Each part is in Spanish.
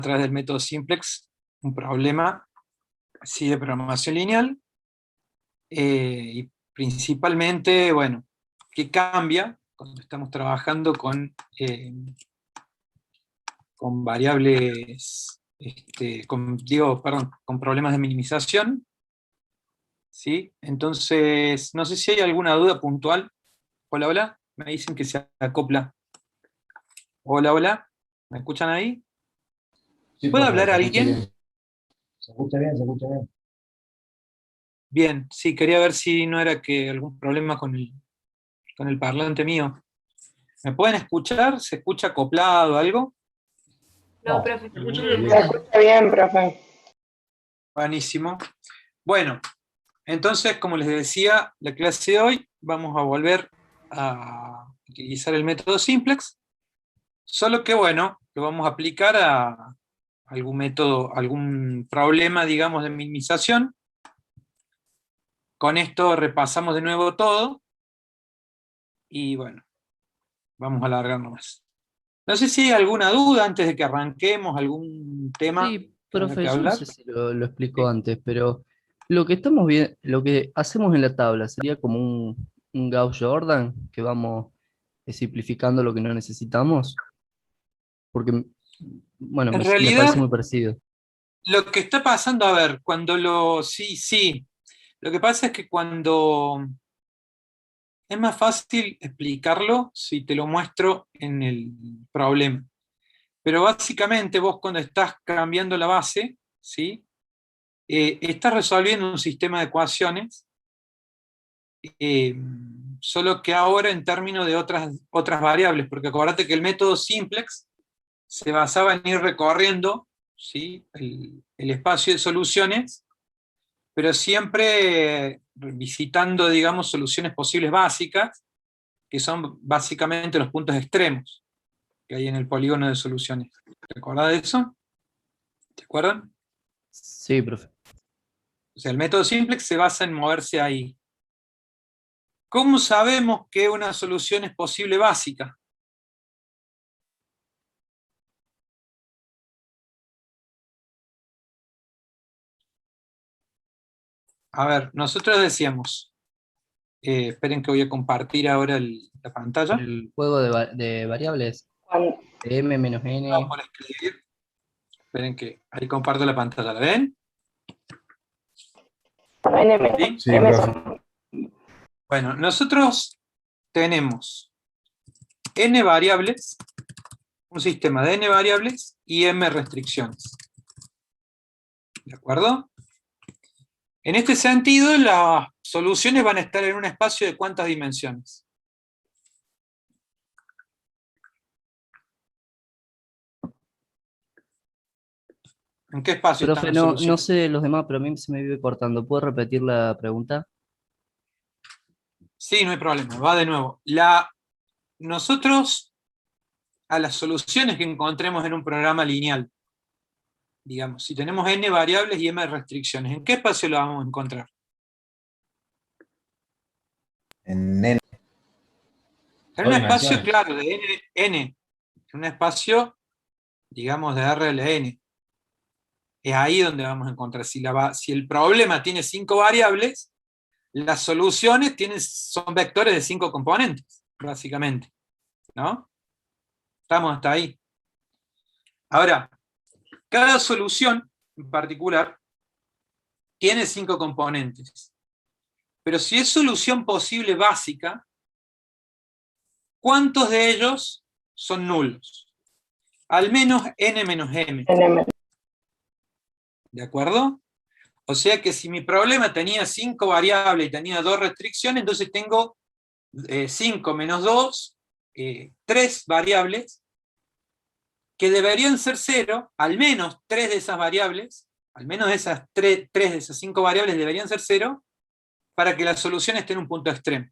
través del método simplex un problema sí, de programación lineal, y principalmente, bueno, ¿qué cambia cuando estamos trabajando con variables, con problemas de minimización? ¿Sí? Entonces, no sé si hay alguna duda puntual. Hola, hola, me dicen que se acopla. Hola, hola, ¿me escuchan ahí? Sí, ¿Puede profe, hablar se escucha alguien? bien. Se escucha bien, se escucha bien. Bien, sí, quería ver si no era que algún problema con el parlante mío. ¿Me pueden escuchar? ¿Se escucha acoplado algo? No, No, profe, se se escucha escucha bien. Se bien. escucha bien, profe. Buenísimo. Bueno, entonces, como les decía, la clase de hoy vamos a volver a utilizar el método simplex, solo que, bueno, lo vamos a aplicar a algún método, algún problema, digamos, de minimización. Con esto repasamos de nuevo todo, y bueno, vamos a alargar nomás. No sé si hay alguna duda antes de que arranquemos, algún tema Sí, que haya profe, que yo no hablar. sé si lo explico Sí. antes, pero lo que estamos bien, lo que hacemos en la tabla sería como un Gauss-Jordan que vamos simplificando lo que no necesitamos, porque, bueno, En me parece realidad, muy parecido. lo que está pasando, a ver, sí, sí, lo que pasa es que cuando es más fácil explicarlo si te lo muestro en el problema. Pero básicamente vos cuando estás cambiando la base, ¿sí? Estás resolviendo un sistema de ecuaciones, eh, solo que ahora en términos de otras variables, porque acuérdate que el método simplex se basaba en ir recorriendo, ¿sí? el espacio de soluciones, pero siempre visitando, digamos, soluciones posibles básicas, que son básicamente los puntos extremos que hay en el polígono de soluciones. ¿Te acordás de eso? ¿Te acuerdan? Sí, profe. O sea, el método simplex se basa en moverse ahí. ¿Cómo sabemos que una solución es posible básica? A ver, nosotros decíamos, esperen que voy a compartir ahora la pantalla. El juego de variables Cuando, de m menos Vamos n. por escribir. Esperen que ahí comparto la pantalla, ¿la ven? ¿Sí? Sí, profe. Bueno, nosotros tenemos n variables, un sistema de n variables y m restricciones. ¿De acuerdo? En este sentido, las soluciones van a estar en un espacio de ¿cuántas dimensiones? ¿En qué espacio están Profe, las no soluciones? sé los demás, pero a mí se me vive cortando. ¿Puedo repetir la pregunta? Sí, no hay problema, va de nuevo. Nosotros, a las soluciones que encontremos en un programa lineal, digamos, si tenemos n variables y m restricciones, ¿en qué espacio lo vamos a encontrar? En N, En un dos espacio, dimensiones. claro, de n, en un espacio, digamos, de RLN. Es ahí donde vamos a encontrar. Si el problema tiene 5 variables, las soluciones son vectores de 5 componentes, básicamente. ¿No? Estamos hasta ahí. Ahora, cada solución en particular tiene 5 componentes. Pero si es solución posible básica, ¿cuántos de ellos son nulos? Al menos n menos m. ¿De acuerdo? O sea que si mi problema tenía 5 variables y tenía 2 restricciones, entonces tengo 5 menos 2, 3 variables, que deberían ser 0, al menos 3 de esas variables, al menos esas 3 de esas 5 variables deberían ser 0, para que la solución esté en un punto extremo.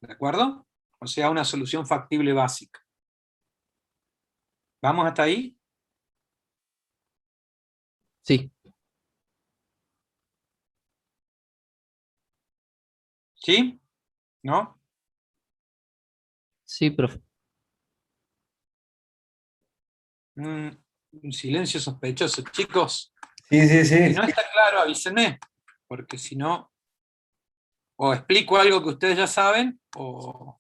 ¿De acuerdo? O sea, una solución factible básica. ¿Vamos hasta ahí? Sí. ¿Sí? ¿No? Sí, profe. Mm, un silencio sospechoso. Chicos, Sí, sí, si sí. no está claro, avísenme, porque si no, o explico algo que ustedes ya saben, o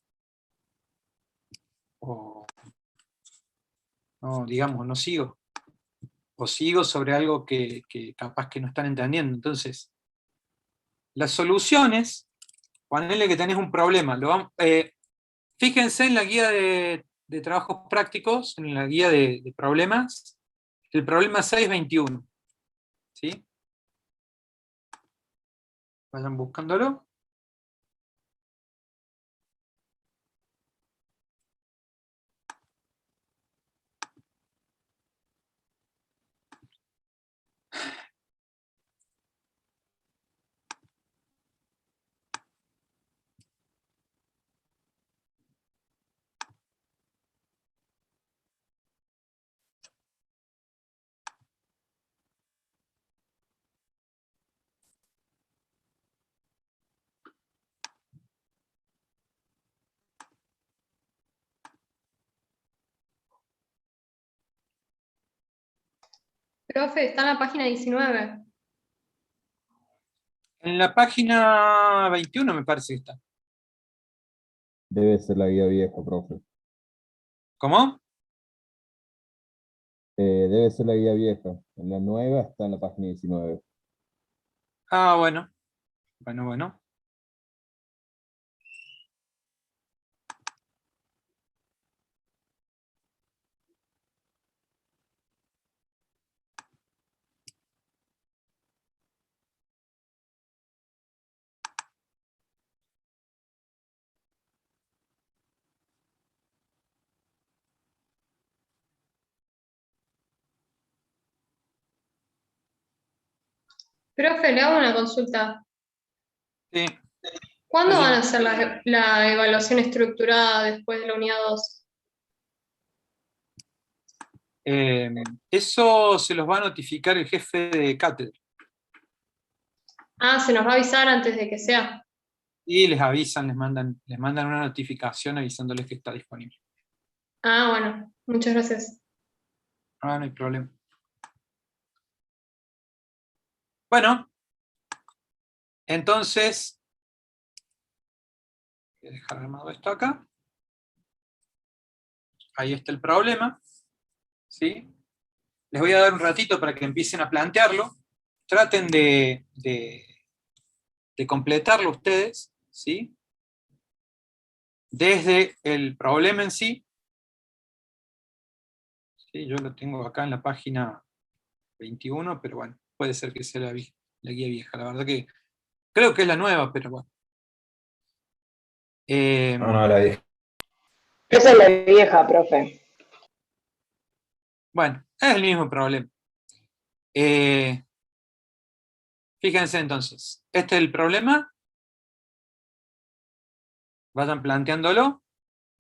no, digamos, no sigo. O sigo sobre algo que capaz que no están entendiendo. Entonces, las soluciones, ponele que tenés un problema. Fíjense en la guía de trabajos prácticos, en la guía de problemas, el problema 621. ¿Sí? Vayan buscándolo. Profe, está en la página 19. En la página 21 me parece que está. Debe ser la guía vieja, profe. ¿Cómo? Debe ser la guía vieja. En la nueva está en la página 19. Ah, bueno. Bueno. Profe, le hago una consulta. Sí. ¿Cuándo van a Decime. hacer la evaluación estructurada después de la unidad 2? Eso se los va a notificar el jefe de cátedra. Ah, se nos va a avisar antes de que sea. Y les avisan, les mandan una notificación avisándoles que está disponible. Ah, bueno, muchas gracias. Ah, no hay problema. Bueno, entonces, voy a dejar armado esto acá. Ahí está el problema. ¿Sí? Les voy a dar un ratito para que empiecen a plantearlo. Traten de completarlo ustedes, ¿sí? Desde el problema en sí. Sí, yo lo tengo acá en la página 21, pero bueno, puede ser que sea la guía vieja. La verdad que creo que es la nueva, pero bueno. No, la dije. Esa es la vieja, profe. Bueno, es el mismo problema. Fíjense entonces, este es el problema. Vayan planteándolo.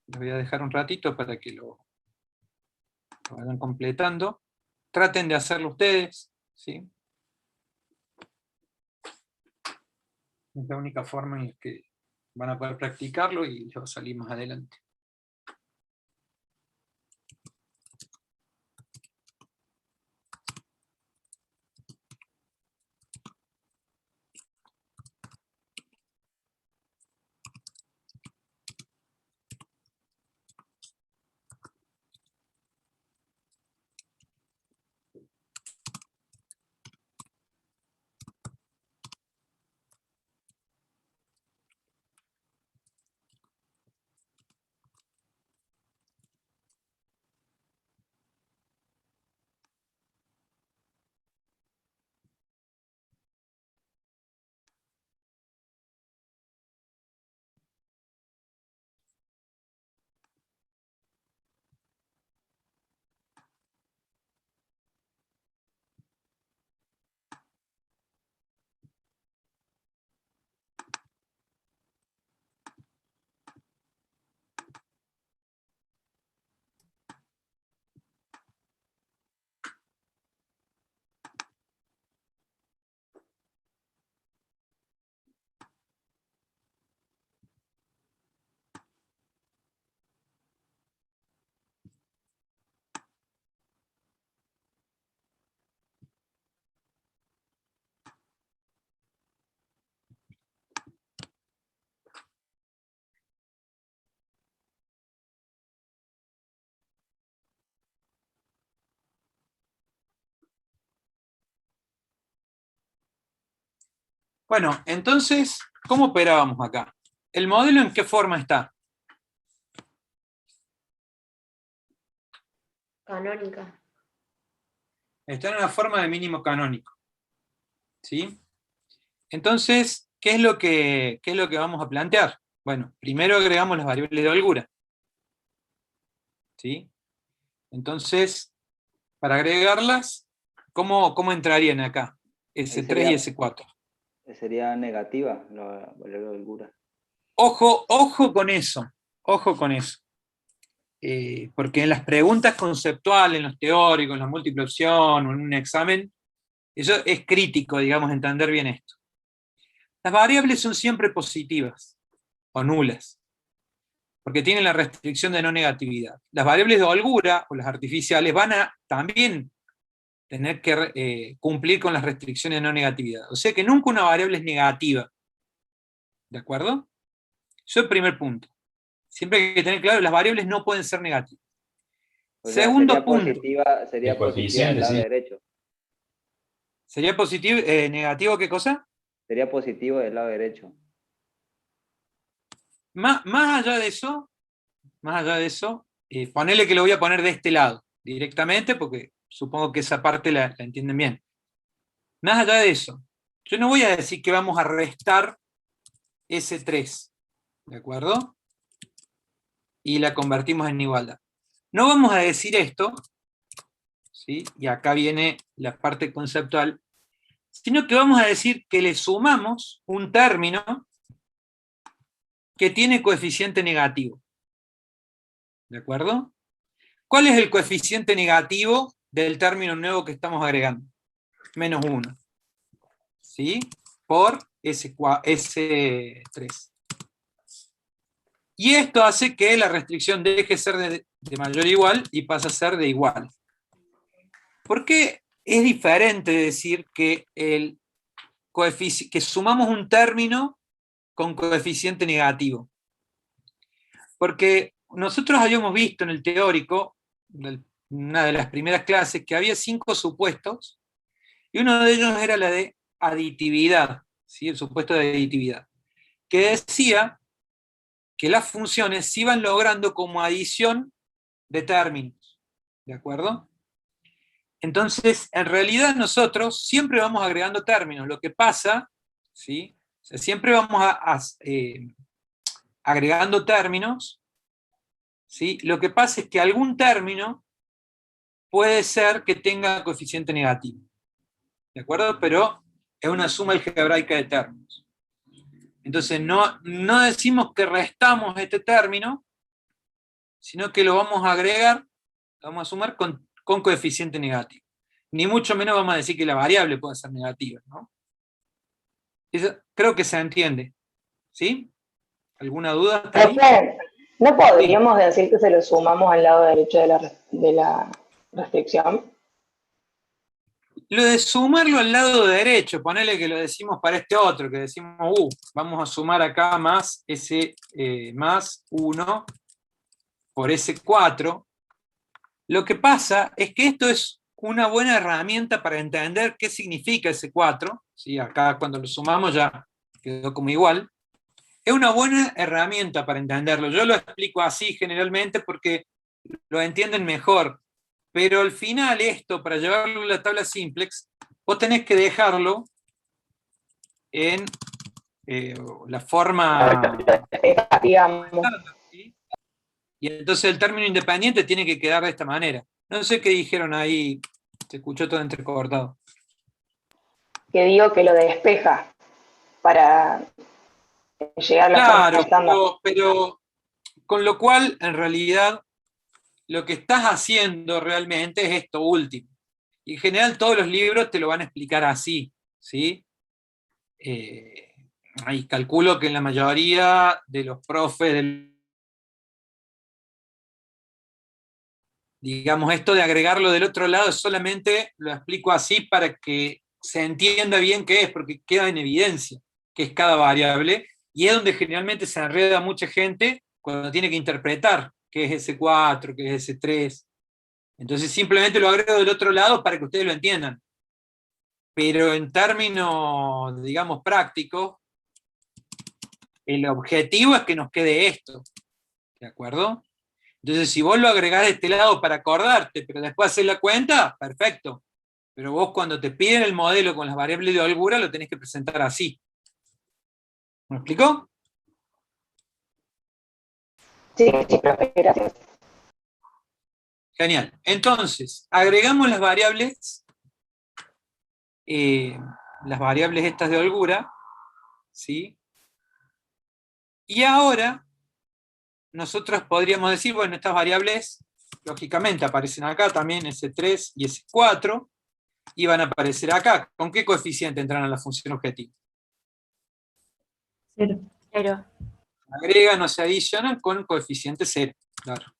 Les voy a dejar un ratito para que lo vayan completando. Traten de hacerlo ustedes, ¿sí? Es la única forma en la que van a poder practicarlo y les va a salir más adelante. Bueno, entonces, ¿cómo operábamos acá? ¿El modelo en qué forma está? Canónica. Está en una forma de mínimo canónico. ¿Sí? Entonces, qué es lo que vamos a plantear? Bueno, primero agregamos las variables de holgura. ¿Sí? Entonces, para agregarlas, ¿cómo entrarían acá? S3 y S4. Sería negativa la valor de holgura. Ojo con eso. Ojo con eso. Porque en las preguntas conceptuales, en los teóricos, en la múltiple opción, o en un examen, eso es crítico, digamos, entender bien esto. Las variables son siempre positivas o nulas, porque tienen la restricción de no negatividad. Las variables de holgura, o las artificiales, van a también tener que cumplir con las restricciones de no negatividad. O sea que nunca una variable es negativa. ¿De acuerdo? Eso es el primer punto. Siempre hay que tener claro que las variables no pueden ser negativas. O sea, Segundo punto. sería El positiva coeficiente, del lado sí. derecho. ¿Sería positivo, negativo qué cosa? Sería positivo del lado derecho. Más allá de eso, ponele que lo voy a poner de este lado, directamente, porque supongo que esa parte la entienden bien. Más allá de eso, yo no voy a decir que vamos a restar S3, ¿de acuerdo? Y la convertimos en igualdad. No vamos a decir esto, ¿sí? Y acá viene la parte conceptual, sino que vamos a decir que le sumamos un término que tiene coeficiente negativo. ¿De acuerdo? ¿Cuál es el coeficiente negativo del término nuevo que estamos agregando? Menos 1. ¿Sí? Por S3. Y esto hace que la restricción deje de ser de mayor a igual y pasa a ser de igual. ¿Por qué es diferente decir que, que sumamos un término con coeficiente negativo? Porque nosotros habíamos visto en el teórico, una de las primeras clases, que había 5 supuestos, y uno de ellos era la de aditividad, ¿sí? El supuesto de aditividad, que decía que las funciones se iban logrando como adición de términos, ¿de acuerdo? Entonces, en realidad nosotros siempre vamos agregando términos, lo que pasa, ¿sí? O sea, siempre vamos agregando términos, ¿sí? Lo que pasa es que algún término puede ser que tenga coeficiente negativo, ¿de acuerdo? Pero es una suma algebraica de términos. Entonces no decimos que restamos este término, sino que lo vamos a agregar, lo vamos a sumar con coeficiente negativo. Ni mucho menos vamos a decir que la variable puede ser negativa, ¿no? Eso creo que se entiende, ¿sí? ¿Alguna duda hasta ahí? Profe, ¿no podríamos decir que se lo sumamos al lado derecho de la restricción? Lo de sumarlo al lado derecho, ponele que lo decimos para este otro, que decimos, vamos a sumar acá más más 1 por S4. Lo que pasa es que esto es una buena herramienta para entender qué significa S4, ¿sí? Acá cuando lo sumamos ya quedó como igual. Es una buena herramienta para entenderlo. Yo lo explico así generalmente porque lo entienden mejor. Pero al final esto, para llevarlo a la tabla simplex, vos tenés que dejarlo en la forma... Digamos. ¿sí? Y entonces el término independiente tiene que quedar de esta manera. No sé qué dijeron ahí, se escuchó todo entrecortado. Que digo que lo despeja para llegar a la forma Claro, estándar. pero con lo cual, en realidad, lo que estás haciendo realmente es esto último. Y en general todos los libros te lo van a explicar así, ¿sí? Ahí calculo que en la mayoría de los profes, digamos, esto de agregarlo del otro lado solamente lo explico así para que se entienda bien qué es, porque queda en evidencia que es cada variable, y es donde generalmente se enreda mucha gente cuando tiene que interpretar qué es S4, qué es S3. Entonces simplemente lo agrego del otro lado para que ustedes lo entiendan. pero en términos, digamos, prácticos, el objetivo es que nos quede esto, ¿de acuerdo? Entonces, si vos lo agregás de este lado para acordarte, pero después haces la cuenta, perfecto. Pero vos cuando te piden el modelo con las variables de holgura, lo tenés que presentar así. ¿Me explicó? Sí, sí, profe, gracias. Genial. Entonces, agregamos las variables estas de holgura, ¿sí? Y ahora, nosotros podríamos decir, bueno, estas variables, lógicamente, aparecen acá también, S3 y S4, y van a aparecer acá. ¿Con qué coeficiente entran a la función objetivo? 0. Agregan o se adicionan con coeficiente 0, claro.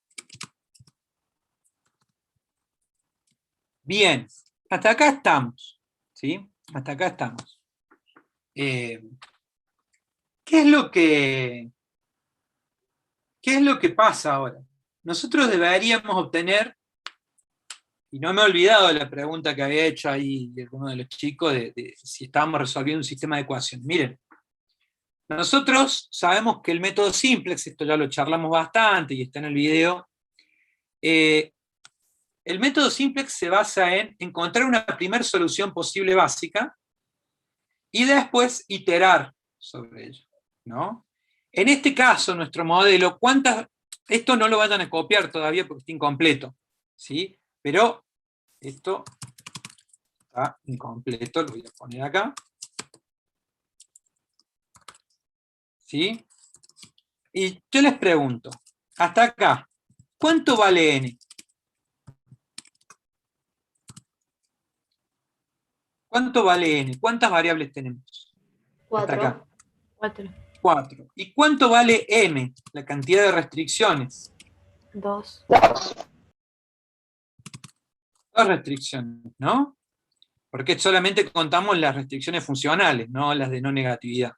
Bien, hasta acá estamos, ¿sí? Hasta acá estamos. ¿Qué es lo que pasa ahora? Nosotros deberíamos obtener, y no me he olvidado de la pregunta que había hecho ahí alguno de los chicos, de si estábamos resolviendo un sistema de ecuaciones. Miren, nosotros sabemos que el método simplex, esto ya lo charlamos bastante y está en el video, el método simplex se basa en encontrar una primera solución posible básica y después iterar sobre ello, ¿no? En este caso, nuestro modelo, esto no lo vayan a copiar todavía porque está incompleto, ¿sí? Pero esto está incompleto, lo voy a poner acá. ¿Sí? Y yo les pregunto, hasta acá, ¿cuánto vale n? ¿Cuánto vale n? ¿Cuántas variables tenemos? 4. Hasta acá. 4. 4. ¿Y cuánto vale m? La cantidad de restricciones. 2. 2. 2 restricciones, ¿no? Porque solamente contamos las restricciones funcionales, no las de no negatividad,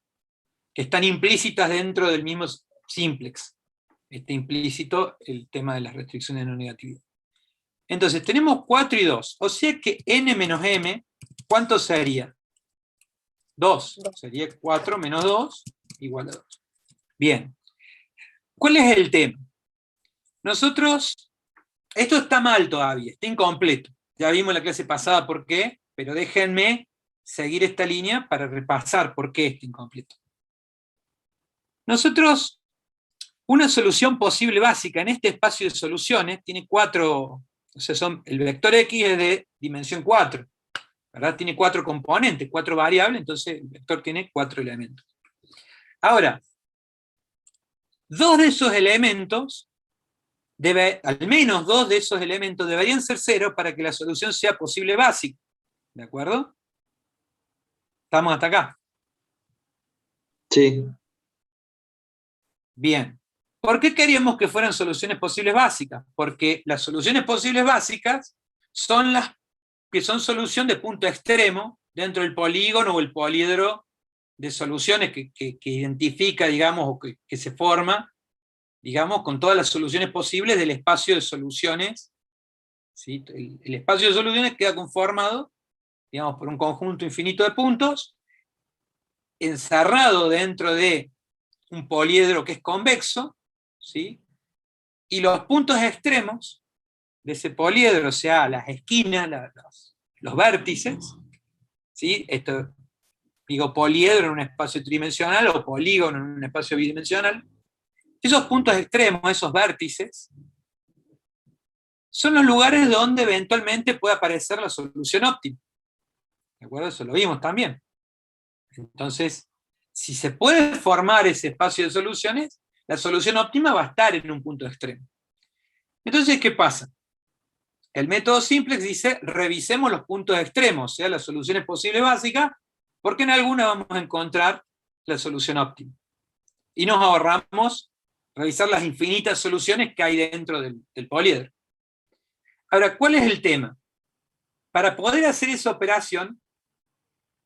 que están implícitas dentro del mismo simplex. Está implícito el tema de las restricciones de no negatividad. Entonces, tenemos 4 y 2. O sea que n menos m, ¿cuánto sería? 2. Sería 4 menos 2 igual a 2. Bien. ¿Cuál es el tema? Nosotros, esto está mal todavía, está incompleto. Ya vimos la clase pasada por qué, pero déjenme seguir esta línea para repasar por qué está incompleto. Nosotros, una solución posible básica en este espacio de soluciones tiene 4, o sea, el vector X es de dimensión 4, ¿verdad? Tiene 4 componentes, 4 variables, entonces el vector tiene 4 elementos. Ahora, 2 de esos elementos, al menos 2 de esos elementos deberían ser 0 para que la solución sea posible básica, ¿de acuerdo? ¿Estamos hasta acá? Sí. Bien. ¿Por qué queríamos que fueran soluciones posibles básicas? Porque las soluciones posibles básicas son las que son solución de punto extremo dentro del polígono o el poliedro de soluciones que identifica, digamos, o que se forma, digamos, con todas las soluciones posibles del espacio de soluciones. ¿Sí? El espacio de soluciones queda conformado, digamos, por un conjunto infinito de puntos, encerrado dentro de un poliedro que es convexo, ¿sí? Y los puntos extremos de ese poliedro, o sea, las esquinas, los vértices, ¿sí? Esto, digo poliedro en un espacio tridimensional o polígono en un espacio bidimensional. Esos puntos extremos, esos vértices, son los lugares donde eventualmente puede aparecer la solución óptima. ¿De acuerdo? Eso lo vimos también. Entonces, si se puede formar ese espacio de soluciones, la solución óptima va a estar en un punto extremo. Entonces, ¿qué pasa? El método simplex dice, revisemos los puntos extremos, o sea, las soluciones posibles básicas, porque en alguna vamos a encontrar la solución óptima. Y nos ahorramos revisar las infinitas soluciones que hay dentro del poliedro. Ahora, ¿cuál es el tema? Para poder hacer esa operación,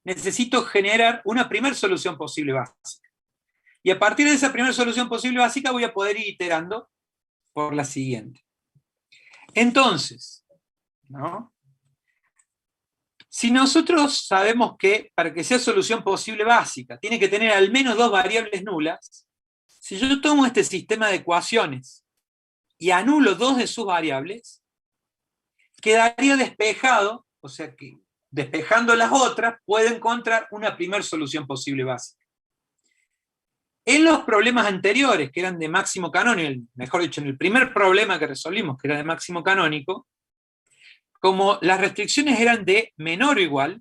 necesito generar una primera solución posible básica. Y a partir de esa primera solución posible básica voy a poder ir iterando por la siguiente. Entonces, ¿no? Si nosotros sabemos que para que sea solución posible básica, tiene que tener al menos 2 variables nulas, si yo tomo este sistema de ecuaciones y anulo 2 de sus variables, quedaría despejado, o sea que despejando las otras, puedo encontrar una primera solución posible básica. En los problemas anteriores, que eran de máximo canónico, mejor dicho, en el primer problema que resolvimos, que era de máximo canónico, como las restricciones eran de menor o igual,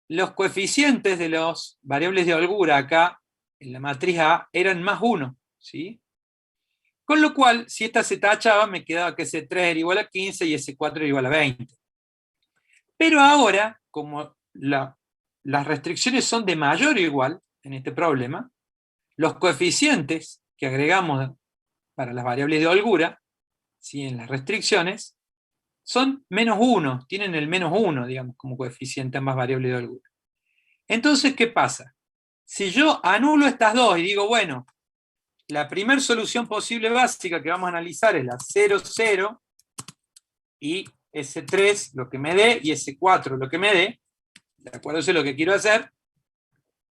los coeficientes de las variables de holgura acá, en la matriz A, eran más 1, ¿sí? Con lo cual, si esta se tachaba, me quedaba que ese 3 era igual a 15 y ese 4 era igual a 20. Pero ahora, como las restricciones son de mayor o igual en este problema, los coeficientes que agregamos para las variables de holgura, ¿sí?, en las restricciones, son menos 1, tienen el menos 1, digamos, como coeficiente ambas variables de holgura. Entonces, ¿qué pasa? Si yo anulo estas dos y digo, bueno, la primera solución posible básica que vamos a analizar es la 0, 0, y ese 3 lo que me dé, y ese 4 lo que me dé, ¿de acuerdo? Eso es lo que quiero hacer,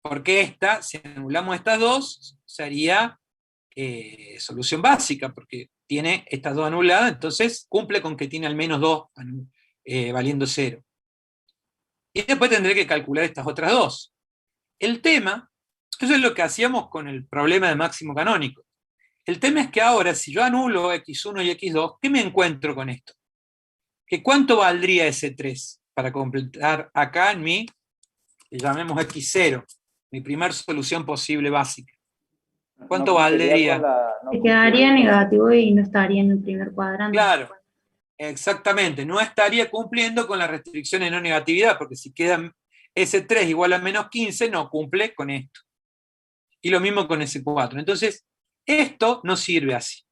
porque esta, si anulamos estas dos, sería solución básica, porque tiene estas dos anuladas, entonces cumple con que tiene al menos 2 valiendo 0. Y después tendré que calcular estas otras dos. El tema, eso es lo que hacíamos con el problema de máximo canónico. El tema es que ahora, si yo anulo x1 y x2, ¿qué me encuentro con esto? ¿Que cuánto valdría ese 3 para completar acá en mi, llamemos x0, mi primer solución posible básica? ¿Cuánto valdría? Se quedaría negativo y no estaría en el primer cuadrante. Claro, exactamente. No estaría cumpliendo con las restricciones de no negatividad, porque si queda ese 3 igual a menos 15, no cumple con esto. Y lo mismo con ese 4. Entonces, esto no sirve así.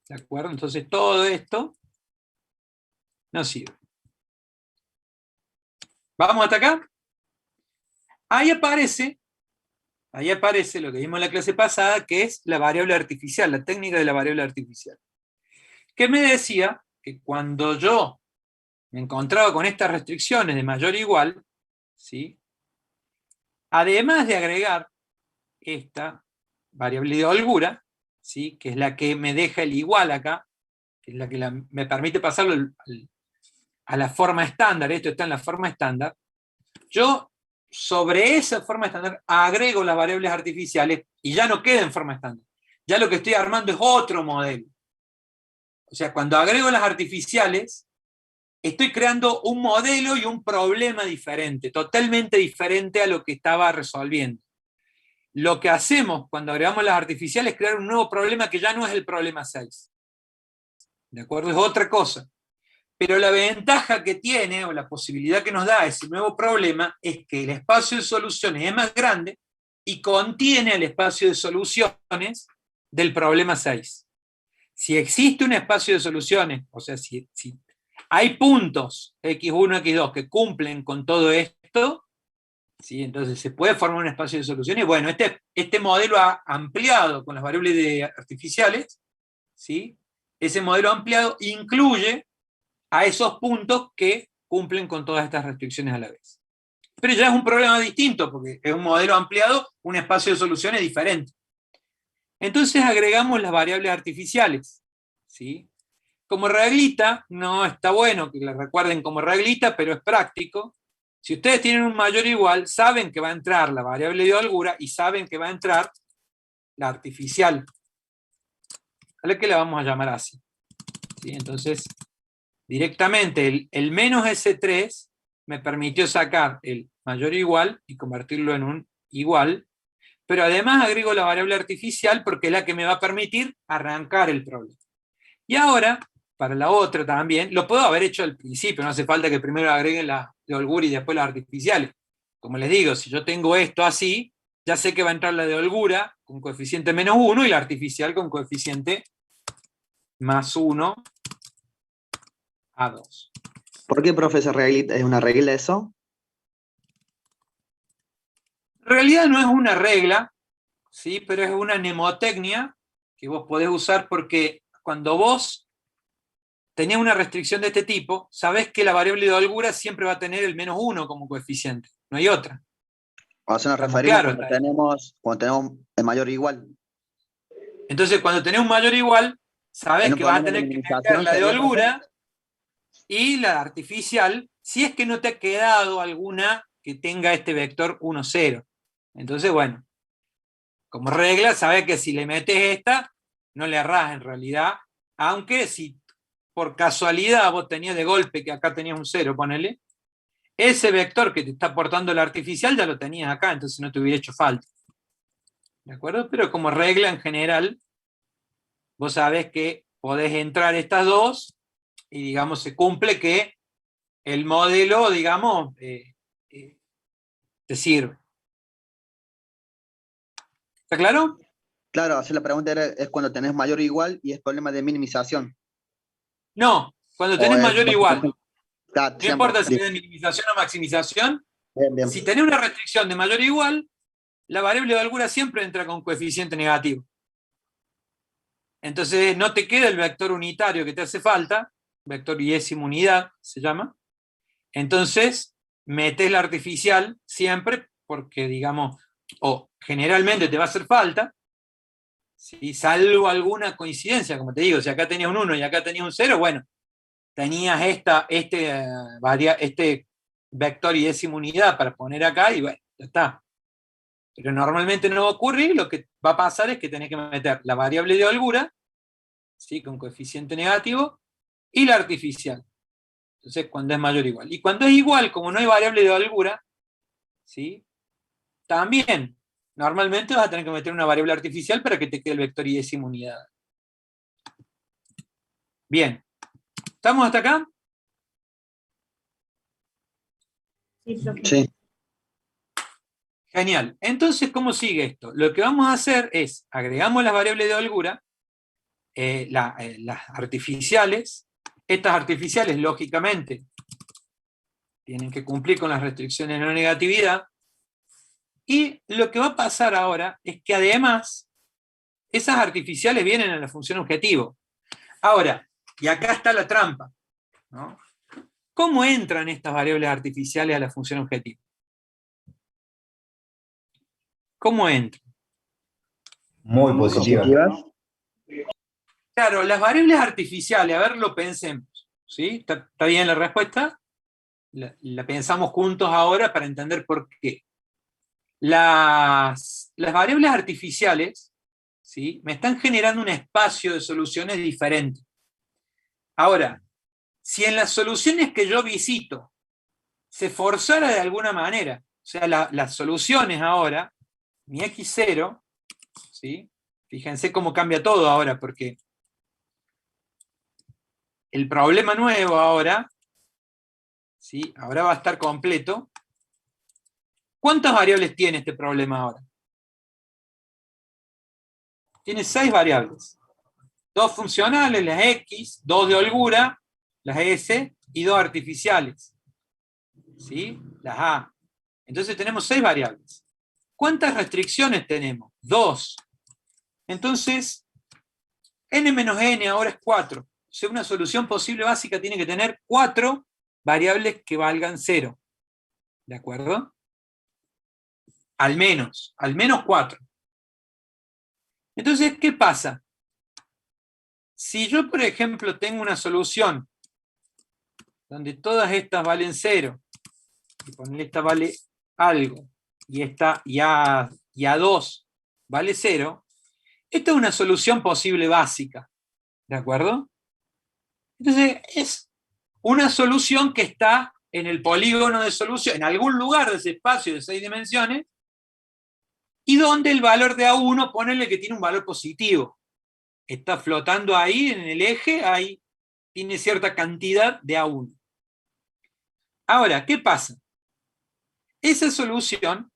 ¿De acuerdo? Entonces, todo esto no sirve. ¿Vamos hasta acá? Ahí aparece lo que vimos en la clase pasada, que es la variable artificial, la técnica de la variable artificial. Que me decía que cuando yo me encontraba con estas restricciones de mayor o igual, ¿sí?, además de agregar esta variable de holgura, ¿sí?, que es la que me deja el igual acá, que es la que me permite pasarlo a la forma estándar, esto está en la forma estándar, yo sobre esa forma estándar agrego las variables artificiales y ya no queda en forma estándar. Ya lo que estoy armando es otro modelo. O sea, cuando agrego las artificiales, estoy creando un modelo y un problema diferente, totalmente diferente a lo que estaba resolviendo. Lo que hacemos cuando agregamos las artificiales es crear un nuevo problema que ya no es el problema 6. ¿De acuerdo? Es otra cosa. Pero la ventaja que tiene, o la posibilidad que nos da ese nuevo problema, es que el espacio de soluciones es más grande y contiene el espacio de soluciones del problema 6. Si existe un espacio de soluciones, o sea, si hay puntos x1, x2 que cumplen con todo esto, ¿sí?, entonces se puede formar un espacio de soluciones. Bueno, este modelo ha ampliado con las variables artificiales, ¿sí? Ese modelo ampliado incluye a esos puntos que cumplen con todas estas restricciones a la vez. Pero ya es un problema distinto, porque es un modelo ampliado, un espacio de soluciones diferente. Entonces agregamos las variables artificiales, ¿sí? Como reglita, no está bueno que la recuerden como reglita, pero es práctico. Si ustedes tienen un mayor o igual, saben que va a entrar la variable de holgura y saben que va a entrar la artificial, a la que la vamos a llamar así, ¿sí? Entonces, directamente el menos S3 me permitió sacar el mayor o igual y convertirlo en un igual, pero además agrego la variable artificial porque es la que me va a permitir arrancar el problema. Y ahora, para la otra también, lo puedo haber hecho al principio, no hace falta que primero agreguen la de holgura y después las artificiales. Como les digo, si yo tengo esto así, ya sé que va a entrar la de holgura con coeficiente menos 1 y la artificial con coeficiente más 1 a 2. ¿Por qué, profesor, reglita? ¿Es una regla eso? En realidad no es una regla, ¿sí?, pero es una mnemotecnia que vos podés usar porque cuando vos tenés una restricción de este tipo, sabés que la variable de holgura siempre va a tener el -1 como coeficiente, no hay otra. O sea, nos Estamos referimos claros, cuando tenemos el mayor o igual. Entonces, cuando tenés un mayor o igual, sabés En un que vas a problema de tener que meter minimización la de sería, holgura y la artificial, si es que no te ha quedado alguna que tenga este vector 1, 0. Entonces, bueno, como regla, sabés que si le metes esta, no le errás en realidad, aunque si por casualidad vos tenías de golpe que acá tenías un 0, ponele, ese vector que te está aportando la artificial ya lo tenías acá, entonces no te hubiera hecho falta. ¿De acuerdo? Pero como regla en general, vos sabés que podés entrar estas dos y, digamos, se cumple que el modelo, digamos, te sirve. ¿Está claro? claro, hacer la pregunta es cuando tenés mayor o igual y es problema de minimización. No, cuando tenés O es mayor o igual. Claro, No siempre. importa si es de minimización o maximización, Bien, bien. si tenés una restricción de mayor o igual, la variable de holgura siempre entra con coeficiente negativo. Entonces no te queda el vector unitario que te hace falta, vector iésima unidad se llama. Entonces metes la artificial siempre porque, digamos, o generalmente te va a hacer falta, ¿sí? Salvo alguna coincidencia, como te digo, si acá tenías un 1 y acá tenías un 0, bueno, tenías este vector y décima unidad para poner acá y bueno, ya está. Pero normalmente no va a ocurrir, lo que va a pasar es que tenés que meter la variable de holgura, ¿sí? Con coeficiente negativo, y la artificial. Entonces, cuando es mayor o igual. Y cuando es igual, como no hay variable de holgura, ¿sí? También, normalmente vas a tener que meter una variable artificial para que te quede el vector y décima unidad. Bien. ¿Estamos hasta acá? Sí, profe. Sí. Genial. Entonces, ¿cómo sigue esto? Lo que vamos a hacer es, agregamos las variables de holgura, las artificiales. Estas artificiales, lógicamente, tienen que cumplir con las restricciones de no negatividad. Y lo que va a pasar ahora es que además, esas artificiales vienen en la función objetivo. Ahora, y acá está la trampa, ¿no? ¿Cómo entran estas variables artificiales a la función objetivo? ¿Cómo entran? Muy positiva. Positivas. Claro, las variables artificiales, a ver, lo pensemos, ¿sí? ¿Está bien la respuesta? La pensamos juntos ahora para entender por qué. Las variables artificiales, ¿sí? Me están generando un espacio de soluciones diferente. Ahora, si en las soluciones que yo visito se forzara de alguna manera, o sea, las soluciones ahora, mi x0, ¿sí? Fíjense cómo cambia todo ahora, porque el problema nuevo ahora, ¿sí? Ahora va a estar completo. ¿Cuántas variables tiene este problema ahora? Tiene 6 variables. 2 funcionales, las x, 2 de holgura, las s, y 2 artificiales. ¿Sí? Las a. Entonces tenemos 6 variables. ¿Cuántas restricciones tenemos? 2. Entonces, n menos n ahora es 4. O sea, una solución posible básica tiene que tener 4 variables que valgan 0. ¿De acuerdo? Al menos 4. Entonces, ¿qué pasa? Si yo, por ejemplo, tengo una solución donde todas estas valen 0, y ponerle esta vale algo, y esta y A2 vale 0, esta es una solución posible básica. ¿De acuerdo? Entonces, es una solución que está en el polígono de solución, en algún lugar de ese espacio de 6 dimensiones, y donde el valor de A1, ponele que tiene un valor positivo. Está flotando ahí en el eje, ahí tiene cierta cantidad de A1. Ahora, ¿qué pasa? Esa solución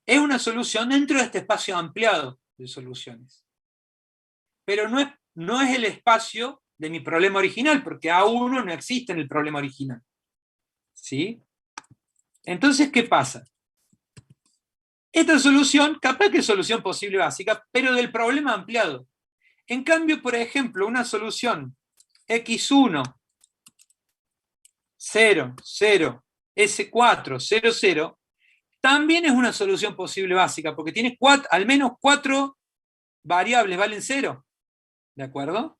es una solución dentro de este espacio ampliado de soluciones. Pero no es el espacio de mi problema original, porque A1 no existe en el problema original. ¿Sí? Entonces, ¿qué pasa? Esta solución, capaz que es solución posible básica, pero del problema ampliado. En cambio, por ejemplo, una solución x1, 0, 0, s4, 0, 0, también es una solución posible básica, porque tiene al menos 4 variables valen 0. ¿De acuerdo?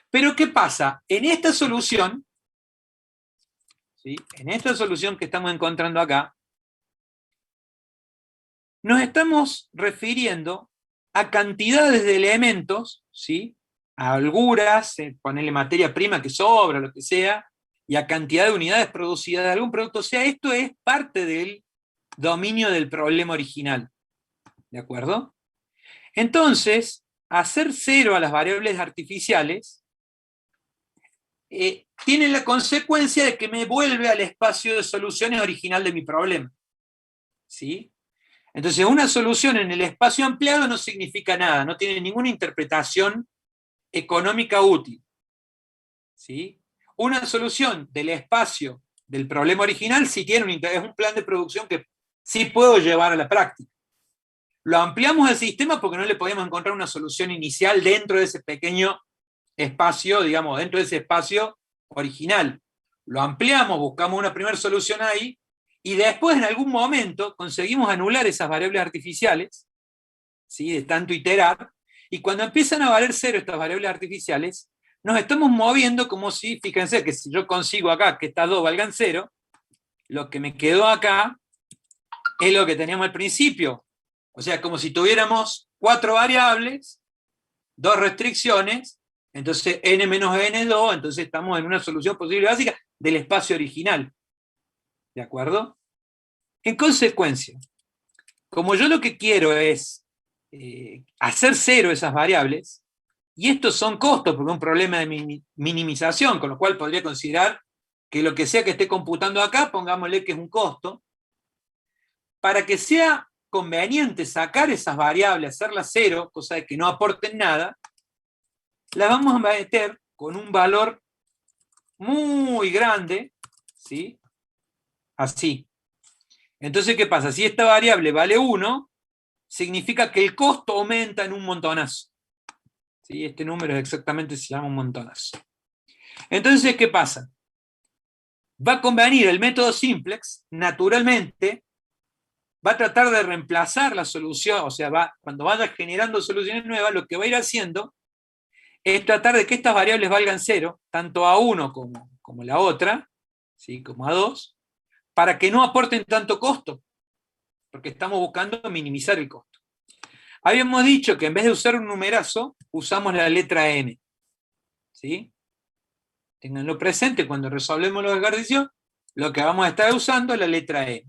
Pero ¿qué pasa? En esta solución, ¿sí? En esta solución que estamos encontrando acá, nos estamos refiriendo a cantidades de elementos, ¿sí? A holguras, ponerle materia prima que sobra, lo que sea, y a cantidad de unidades producidas de algún producto. O sea, esto es parte del dominio del problema original. ¿De acuerdo? Entonces, hacer 0 a las variables artificiales tiene la consecuencia de que me vuelve al espacio de soluciones original de mi problema. ¿Sí? Entonces, una solución en el espacio ampliado no significa nada, no tiene ninguna interpretación económica útil. ¿Sí? Una solución del espacio del problema original sí tiene es un plan de producción que sí puedo llevar a la práctica. Lo ampliamos al sistema porque no le podíamos encontrar una solución inicial dentro de ese pequeño espacio, digamos, dentro de ese espacio original. Lo ampliamos, buscamos una primera solución ahí, y después en algún momento conseguimos anular esas variables artificiales, ¿sí? De tanto iterar, y cuando empiezan a valer 0 estas variables artificiales, nos estamos moviendo como si, fíjense que si yo consigo acá que estas 2 valgan 0, lo que me quedó acá es lo que teníamos al principio. O sea, como si tuviéramos 4 variables, 2 restricciones, entonces n menos n2, entonces estamos en una solución posible básica del espacio original. ¿De acuerdo? En consecuencia, como yo lo que quiero es hacer 0 esas variables, y estos son costos, porque es un problema de minimización, con lo cual podría considerar que lo que sea que esté computando acá, pongámosle que es un costo, para que sea conveniente sacar esas variables, hacerlas 0, cosa de que no aporten nada, las vamos a meter con un valor muy grande, ¿sí? Así. Entonces, ¿qué pasa? Si esta variable vale 1, significa que el costo aumenta en un montonazo. ¿Sí? Este número exactamente se llama un montonazo. Entonces, ¿qué pasa? Va a convenir el método simplex, naturalmente, va a tratar de reemplazar la solución, o sea, cuando vaya generando soluciones nuevas, lo que va a ir haciendo es tratar de que estas variables valgan 0, tanto A1 como la otra, ¿sí? Como A2, para que no aporten tanto costo, porque estamos buscando minimizar el costo. Habíamos dicho que en vez de usar un numerazo, usamos la letra M. ¿Sí? Ténganlo presente, cuando resolvemos los ejercicios, lo que vamos a estar usando es la letra M.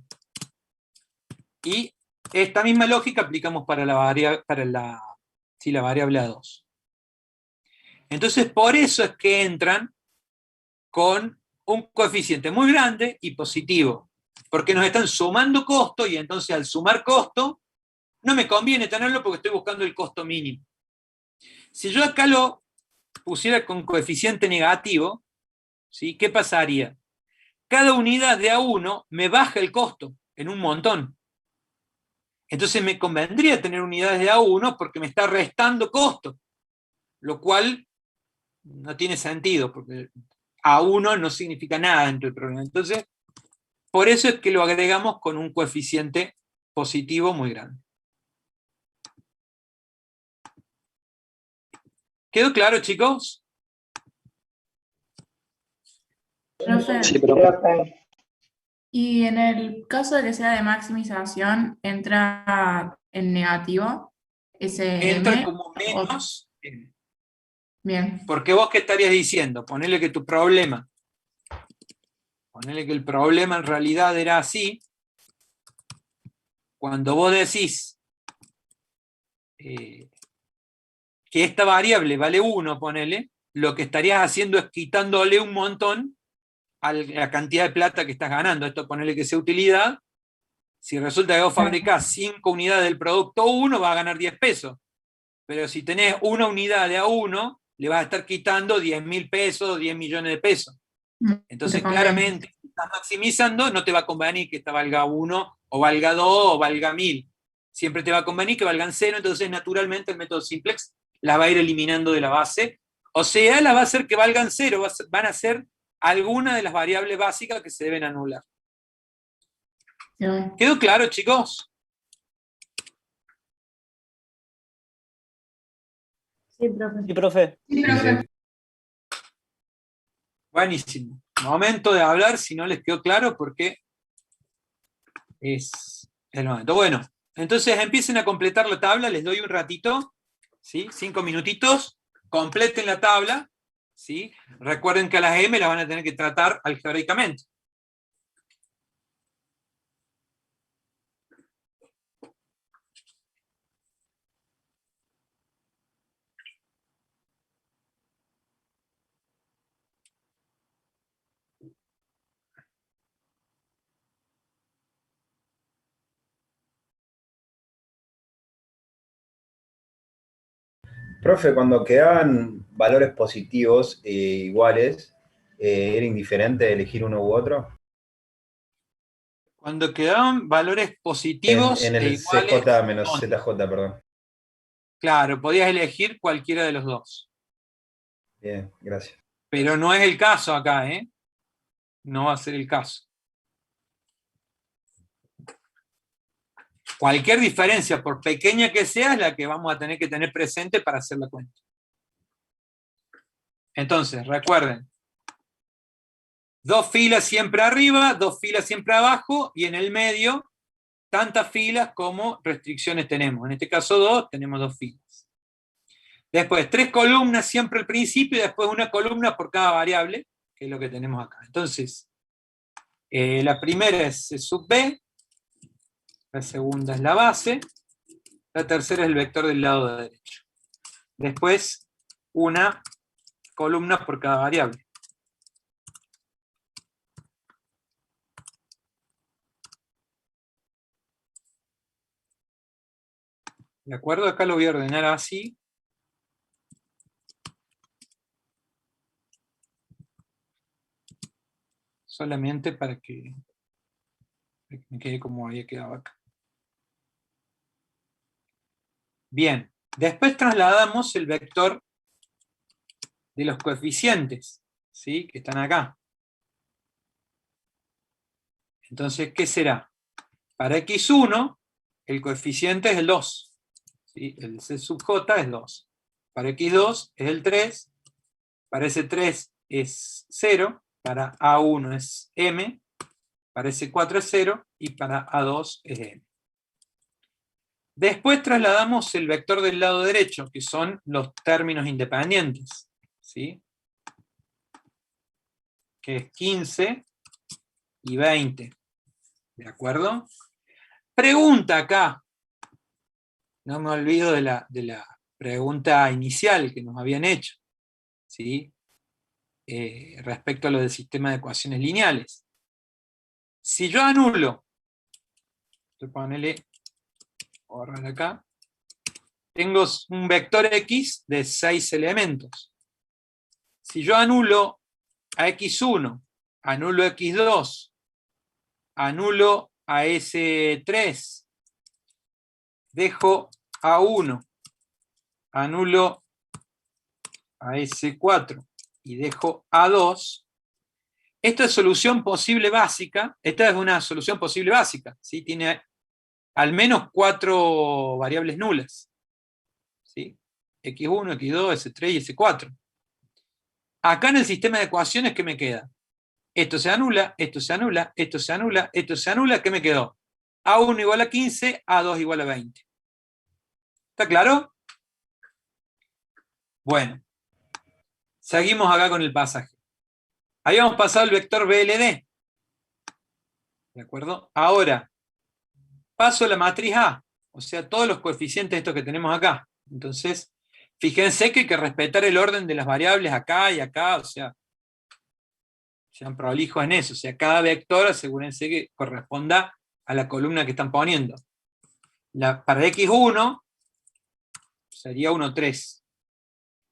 Y esta misma lógica aplicamos para la variable A2. Entonces, por eso es que entran con un coeficiente muy grande y positivo, porque nos están sumando costo, y entonces al sumar costo, no me conviene tenerlo porque estoy buscando el costo mínimo. Si yo acá lo pusiera con coeficiente negativo, ¿sí? ¿Qué pasaría? Cada unidad de A1 me baja el costo en un montón. Entonces me convendría tener unidades de A1 porque me está restando costo, lo cual no tiene sentido, porque A1 no significa nada dentro del problema. Entonces, por eso es que lo agregamos con un coeficiente positivo muy grande. ¿Quedó claro, chicos? Profe, Sí, pero y en el caso de que sea de maximización, ¿entra en negativo ese Entra M? como menos. Bien, Porque vos, ¿qué estarías diciendo? Ponele que tu problema, ponele que el problema en realidad era así. Cuando vos decís que esta variable vale 1, ponele, lo que estarías haciendo es quitándole un montón a la cantidad de plata que estás ganando. Esto ponele que sea utilidad. Si resulta que vos fabricás 5 unidades del producto 1, vas a ganar 10 pesos. Pero si tenés una unidad de A1, le vas a estar quitando 10.000 pesos, 10 millones de pesos. Entonces, claramente, si estás maximizando, no te va a convenir que esta valga 1, o valga 2, o valga 1000. Siempre te va a convenir que valgan 0, entonces naturalmente el método simplex la va a ir eliminando de la base, O sea, la va a hacer que valgan 0, van a ser alguna de las variables básicas que se deben anular. Sí. ¿Quedó claro, chicos? Sí, profe. Sí, profe. Sí, profe. Buenísimo. Momento de hablar, si no les quedó claro, porque es el momento. Bueno, entonces empiecen a completar la tabla, les doy un ratito, ¿sí? 5 minutitos, completen la tabla, ¿sí? Recuerden que a las M las van a tener que tratar algebraicamente. Profe, cuando quedaban valores positivos iguales, ¿era indiferente elegir uno u otro? Cuando quedaban valores positivos En e el iguales, CJ menos ZJ, perdón. claro, podías elegir cualquiera de los dos. Bien, gracias. Pero no es el caso acá, ¿eh? No va a ser el caso. Cualquier diferencia, por pequeña que sea, es la que vamos a tener que tener presente para hacer la cuenta. Entonces, recuerden, 2 filas siempre arriba, 2 filas siempre abajo, y en el medio, tantas filas como restricciones tenemos. En este caso 2, tenemos 2 filas. Después, 3 columnas siempre al principio, y después una columna por cada variable, que es lo que tenemos acá. Entonces, la primera es C sub B, la segunda es la base, la tercera es el vector del lado derecho. Después, una columna por cada variable. ¿De acuerdo? Acá lo voy a ordenar así. Solamente para que me quede como había quedado acá. Bien, después trasladamos el vector de los coeficientes, ¿sí? Que están acá. Entonces, ¿qué será? Para x1, el coeficiente es el 2. ¿Sí? El c sub j es 2. Para x2 es el 3. Para ese 3 es 0. Para a1 es m. Para ese 4 es 0. Y para a2 es m. Después trasladamos el vector del lado derecho, que son los términos independientes, ¿sí? Que es 15 y 20. ¿De acuerdo? Pregunta acá. No me olvido de la pregunta inicial que nos habían hecho, ¿sí? Respecto a lo del sistema de ecuaciones lineales. Si yo anulo, ponele, borrar acá, tengo un vector X de 6 elementos. Si yo anulo a X1, anulo a X2, anulo a S3, dejo A1, anulo a S4 y dejo A2, esta es solución posible básica, esta es una solución posible básica, ¿sí? Tiene al menos 4 variables nulas, ¿sí? X1, X2, S3 y S4. Acá en el sistema de ecuaciones, ¿qué me queda? Esto se anula, esto se anula, esto se anula, esto se anula, ¿qué me quedó? A1 igual a 15, A2 igual a 20. ¿Está claro? Bueno, seguimos acá con el pasaje. Habíamos pasado el vector BLD. ¿De acuerdo? Ahora, paso la matriz A, o sea, todos los coeficientes estos que tenemos acá. Entonces, fíjense que hay que respetar el orden de las variables acá y acá, o sea, sean prolijos en eso. O sea, cada vector asegúrense que corresponda a la columna que están poniendo. Para X1 sería 1, 3.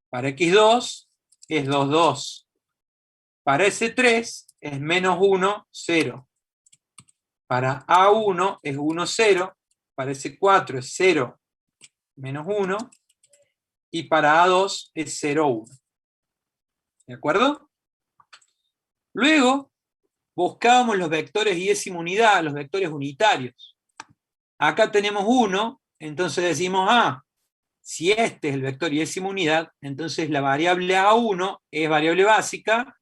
Para X2 es 2, 2. Para S3 es menos 1, 0. Para A1 es 1, 0. Para S4 es 0, menos 1. Y para A2 es 0, 1. ¿De acuerdo? Luego, buscábamos los vectores y décima unidad, los vectores unitarios. Acá tenemos 1, entonces decimos, si este es el vector y décima unidad, entonces la variable A1 es variable básica,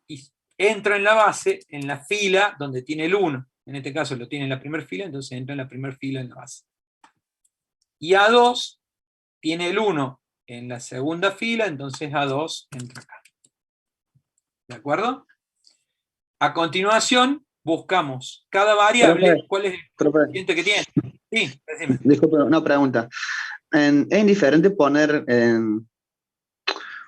y entra en la base, en la fila donde tiene el 1. En este caso lo tiene en la primera fila, entonces entra en la primera fila en la base. Y A2 tiene el 1 en la segunda fila, entonces A2 entra acá. ¿De acuerdo? A continuación, buscamos cada variable, Profe, cuál es el profe, coeficiente que tiene. Sí, decime. disculpe, una pregunta. Es indiferente poner,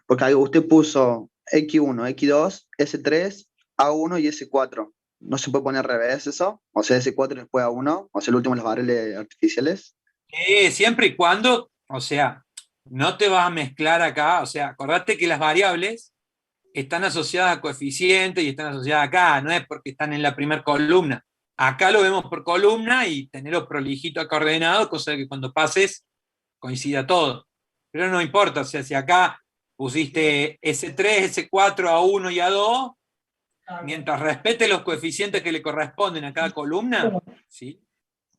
porque ahí usted puso X1, X2, S3, A1 y S4. ¿No se puede poner al revés eso? O sea, S4 y después A1, o sea, el último las variables artificiales. Siempre y cuando, o sea, no te vas a mezclar acá, o sea, acordate que las variables están asociadas a coeficientes y están asociadas acá, no es porque están en la primera columna. Acá lo vemos por columna y tenerlo prolijito acá ordenado, cosa de que cuando pases coincida todo. Pero no importa, o sea, si acá pusiste S3, S4, A1 y A2, mientras respete los coeficientes que le corresponden a cada columna, ¿sí?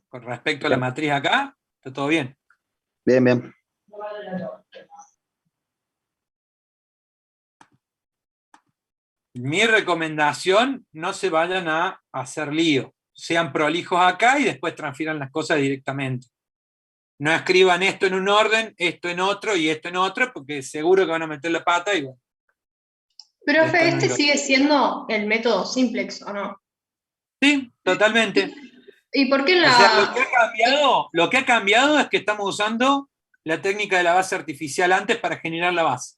Con respecto a la matriz acá, está todo bien. Bien, bien. Mi recomendación, no se vayan a hacer lío. Sean prolijos acá y después transfieran las cosas directamente. No escriban esto en un orden, esto en otro y esto en otro, porque seguro que van a meter la pata y bueno. Profe, ¿este sigue siendo el método simplex o no? Sí, totalmente. ¿Y por qué O sea, la... lo que ha cambiado es que estamos usando la técnica de la base artificial antes para generar la base.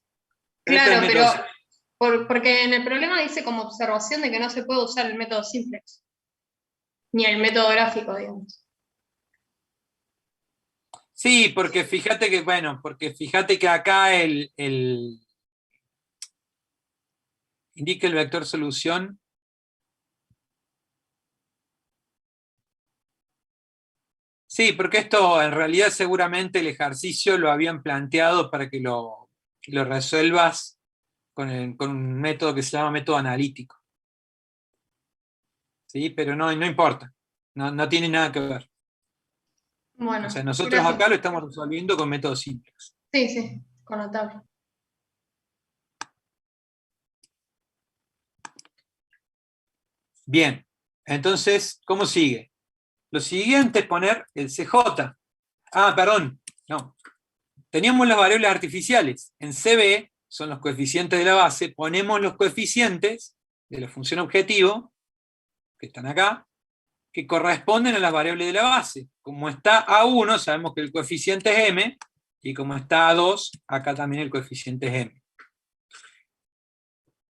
Claro, pero porque en el problema dice como observación de que no se puede usar el método simplex, ni el método gráfico, digamos. Sí, porque fíjate que, bueno, porque fíjate que acá indica el vector solución. Sí, porque esto en realidad seguramente el ejercicio lo habían planteado para que lo resuelvas con un método que se llama método analítico. ¿Sí? Pero no importa, no tiene nada que ver. Bueno, O sea, nosotros gracias. acá lo estamos resolviendo con métodos simples. Sí, con la tabla. Bien, entonces, ¿cómo sigue? Lo siguiente es poner el CJ. Perdón, no. Teníamos las variables artificiales. En CB, son los coeficientes de la base, ponemos los coeficientes de la función objetivo, que están acá, que corresponden a las variables de la base. Como está A1, sabemos que el coeficiente es M, y como está A2, acá también el coeficiente es M.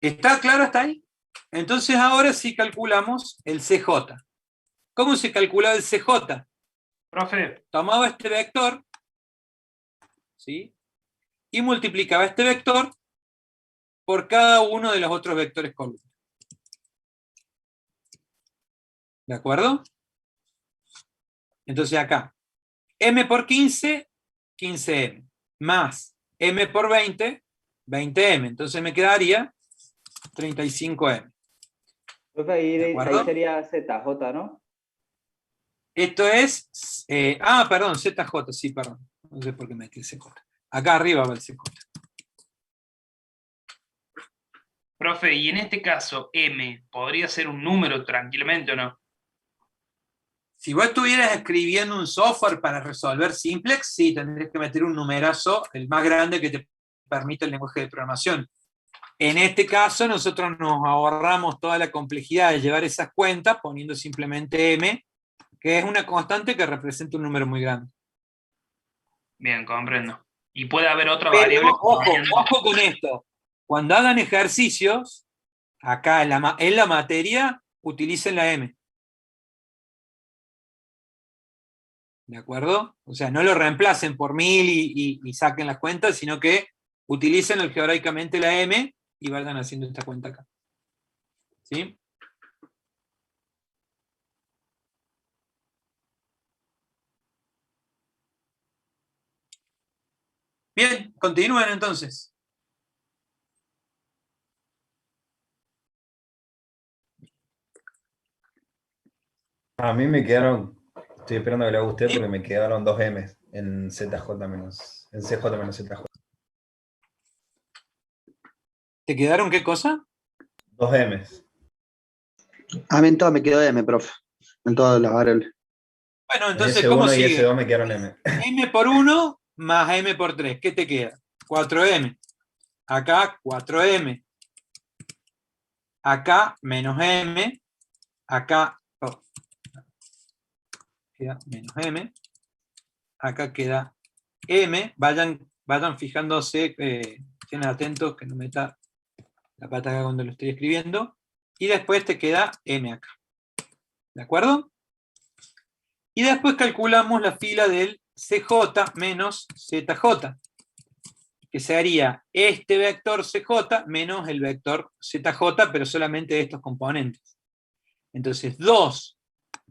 ¿Está claro hasta ahí? Entonces ahora sí calculamos el CJ. ¿Cómo se calculaba el CJ? Profe. Tomaba este vector, ¿sí? Y multiplicaba este vector por cada uno de los otros vectores columna. ¿De acuerdo? Entonces acá, m por 15, 15m, más m por 20, 20m. Entonces me quedaría 35m. Profe, ahí ¿De acuerdo? sería ZJ, ¿no? Esto es, perdón, ZJ, sí, perdón. No sé por qué metí el CJ. Acá arriba va el CJ. Profe, y en este caso, M, ¿podría ser un número tranquilamente o no? Si vos estuvieras escribiendo un software para resolver simplex, sí, tendrías que meter un numerazo, el más grande que te permite el lenguaje de programación. En este caso, nosotros nos ahorramos toda la complejidad de llevar esas cuentas poniendo simplemente M, que es una constante que representa un número muy grande. Bien, comprendo. Y puede haber otra Pero, variable. ojo con esto. Cuando hagan ejercicios, acá en la materia, utilicen la M. ¿De acuerdo? O sea, no lo reemplacen por 1000 y saquen las cuentas, sino que utilicen algebraicamente la M y vayan haciendo esta cuenta acá. ¿Sí? Bien, continúen entonces. A mí me quedaron, estoy esperando que le haga a usted porque me quedaron 2 M's en CJ menos ZJ. ¿Te quedaron qué cosa? 2 M's. A mí en todo me quedó M, profe. En todas las variables. Bueno, En entonces, ¿cómo S1 y sigue? S2 me quedaron M. M por 1 más M por 3. ¿Qué te queda? 4M. Acá 4M. Acá menos M. Acá queda menos M. Acá queda M. Vayan fijándose, estén atentos que no meta la pata acá cuando lo estoy escribiendo. Y después te queda M acá. ¿De acuerdo? Y después calculamos la fila del CJ menos ZJ, que sería este vector CJ menos el vector ZJ, pero solamente de estos componentes. Entonces 2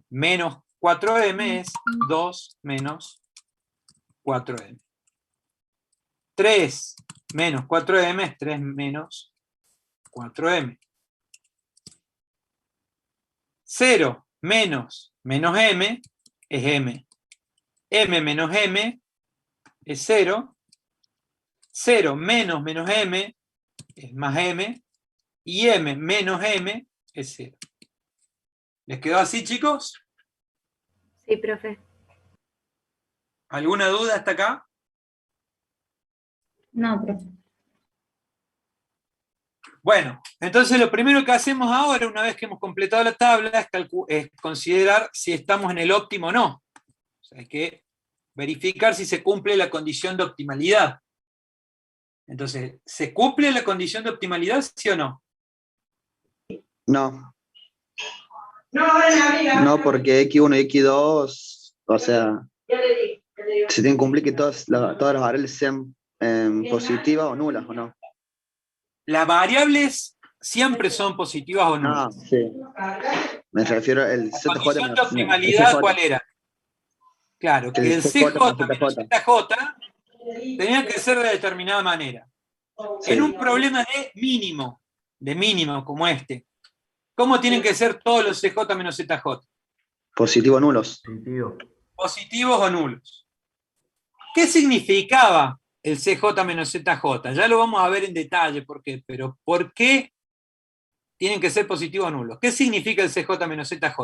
menos 4M es 2 menos 4M. 3 menos 4M es 3 menos 4M. 0 menos M es M. M menos M es 0. 0 menos M es más M. Y M menos M es 0. ¿Les quedó así, chicos? Sí, profe. ¿Alguna duda hasta acá? No, profe. Bueno, entonces lo primero que hacemos ahora, una vez que hemos completado la tabla, es considerar si estamos en el óptimo o no. O sea, hay que verificar si se cumple la condición de optimalidad. Entonces, ¿se cumple la condición de optimalidad, sí o no? No. No, porque X1 y X2, o sea, se tienen que cumplir que todas las variables sean positivas o nulas, ¿o no? Las variables siempre son positivas o nulas. No, sí. Me refiero al La ZJ condición de menos optimalidad, ZJ. ¿cuál era? Claro, que el CJ menos ZJ tenía que ser de determinada manera. Sí. En un problema de mínimo como este, ¿cómo tienen que ser todos los CJ menos ZJ? Positivo o nulos. Positivos o nulos. ¿Qué significaba el CJ menos ZJ? Ya lo vamos a ver en detalle por qué, pero ¿por qué tienen que ser positivos o nulos? ¿Qué significa el CJ menos ZJ?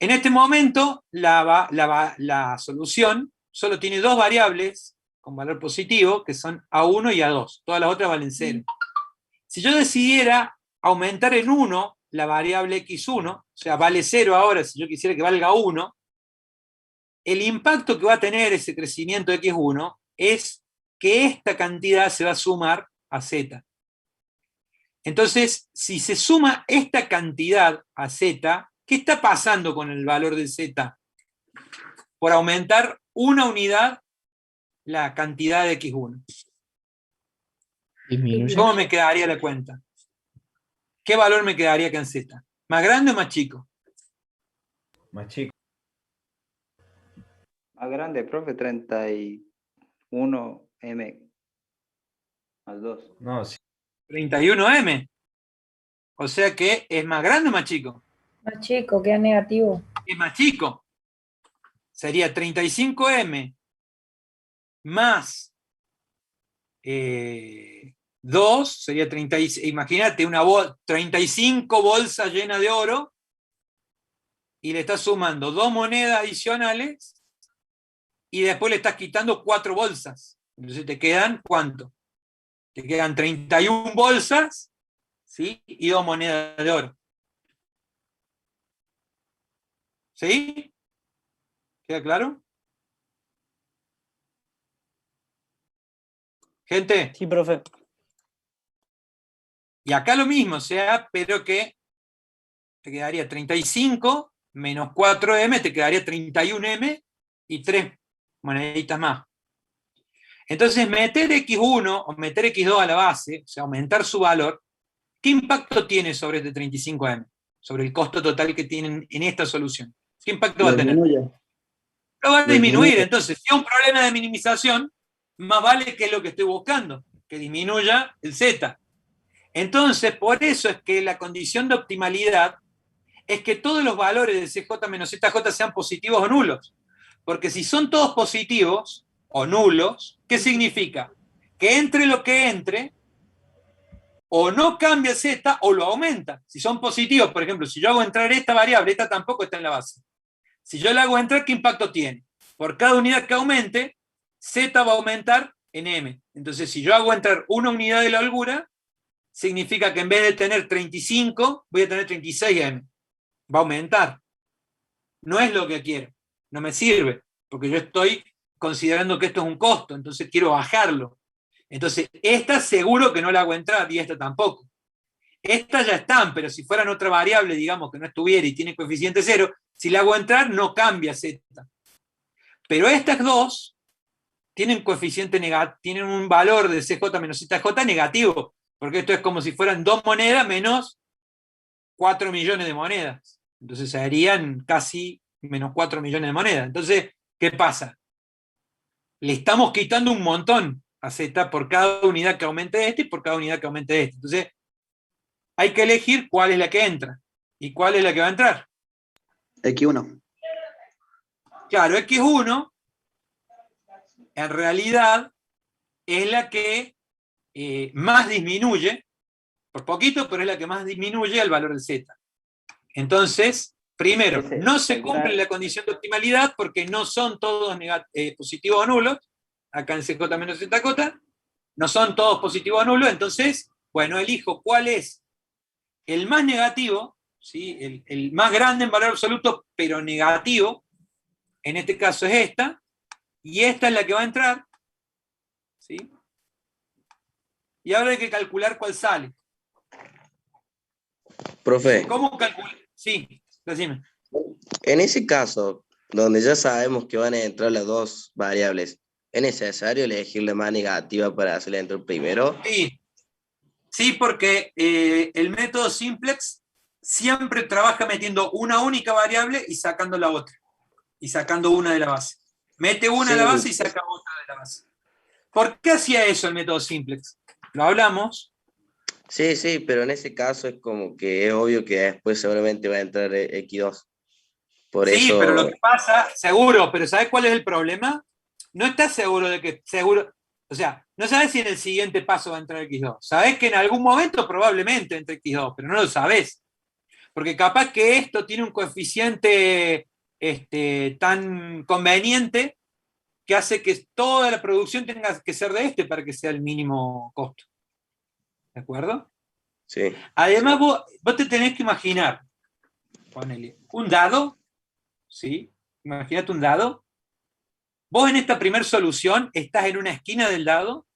En este momento, la solución solo tiene dos variables con valor positivo, que son A1 y A2. Todas las otras valen 0. Si yo decidiera aumentar en 1 la variable X1, o sea, vale 0 ahora, si yo quisiera que valga 1, el impacto que va a tener ese crecimiento de X1 es que esta cantidad se va a sumar a Z. Entonces, si se suma esta cantidad a Z, ¿qué está pasando con el valor de Z? Por aumentar una unidad la cantidad de X1. ¿Cómo me quedaría la cuenta? ¿Qué valor me quedaría acá en Z? ¿Más grande o más chico? Más chico. Más grande, profe, 31 M más 2. No, sí. 31M. O sea que es más grande o más chico. Más chico, queda negativo. Es más chico. Sería 35M más 2, sería 36. Imagínate 35 bolsas llenas de oro y le estás sumando 2 monedas adicionales y después le estás quitando 4 bolsas. Entonces te quedan, ¿cuánto? Te quedan 31 bolsas, ¿sí? Y 2 monedas de oro. ¿Sí? ¿Queda claro? Gente. Sí, profe. Y acá lo mismo, o sea, pero que te quedaría 35 menos 4M, te quedaría 31M y 3 moneditas más. Entonces, meter X1 o meter X2 a la base, o sea, aumentar su valor, ¿qué impacto tiene sobre este 35M? Sobre el costo total que tienen en esta solución. ¿Qué impacto va a tener? Lo va a disminuir. Entonces, si hay un problema de minimización, más vale que es lo que estoy buscando, que disminuya el Z. Entonces, por eso es que la condición de optimalidad es que todos los valores de CJ menos ZJ sean positivos o nulos. Porque si son todos positivos o nulos, ¿qué significa? Que entre lo que entre, o no cambia Z o lo aumenta. Si son positivos, por ejemplo, si yo hago entrar esta variable, esta tampoco está en la base. Si yo la hago entrar, ¿qué impacto tiene? Por cada unidad que aumente, Z va a aumentar en M. Entonces, si yo hago entrar una unidad de la holgura, significa que en vez de tener 35, voy a tener 36M. Va a aumentar. No es lo que quiero. No me sirve, porque yo estoy considerando que esto es un costo, entonces quiero bajarlo. Entonces, esta seguro que no la hago entrar y esta tampoco. Estas ya están, pero si fueran otra variable, digamos, que no estuviera y tiene coeficiente 0, si la hago entrar no cambia Z. Pero estas dos tienen coeficiente negativo, tienen un valor de CJ menos ZJ negativo, porque esto es como si fueran 2 monedas menos 4 millones de monedas. Entonces serían casi menos 4 millones de monedas. Entonces, ¿qué pasa? Le estamos quitando un montón a Z por cada unidad que aumente este y por cada unidad que aumente este. Entonces, hay que elegir cuál es la que entra y cuál es la que va a entrar. X1. Claro, X1 en realidad es la que más disminuye, por poquito, pero es la que más disminuye el valor de Z. Entonces, primero, no se cumple la condición de optimalidad porque no son todos positivos o nulos, acá en CJ menos ZJ, no son todos positivos o nulos, entonces, bueno, elijo cuál es el más negativo, ¿sí? El más grande en valor absoluto, pero negativo, en este caso es esta, y esta es la que va a entrar, ¿sí? Y ahora hay que calcular cuál sale. Profe, ¿Cómo calcular? Sí, decime. en ese caso, donde ya sabemos que van a entrar las dos variables, ¿es necesario elegir la más negativa para hacerle entrar primero? Sí, sí, porque el método simplex siempre trabaja metiendo una única variable y sacando la otra. Y sacando una de la base. Mete una de la base y saca otra de la base. ¿Por qué hacía eso el método simplex? Lo hablamos. Sí, sí, pero en ese caso es como que es obvio que después seguramente va a entrar X2. Por Sí, eso... pero lo que pasa, seguro, pero ¿sabes cuál es el problema? No estás seguro de que, seguro, o sea, no sabes si en el siguiente paso va a entrar X2. Sabes que en algún momento probablemente entre X2, pero no lo sabes. Porque capaz que esto tiene un coeficiente tan conveniente que hace que toda la producción tenga que ser de este para que sea el mínimo costo. ¿De acuerdo? Sí. Además, vos te tenés que imaginar, ponele, un dado, ¿sí? Imagínate un dado. Vos en esta primera solución estás en una esquina del dado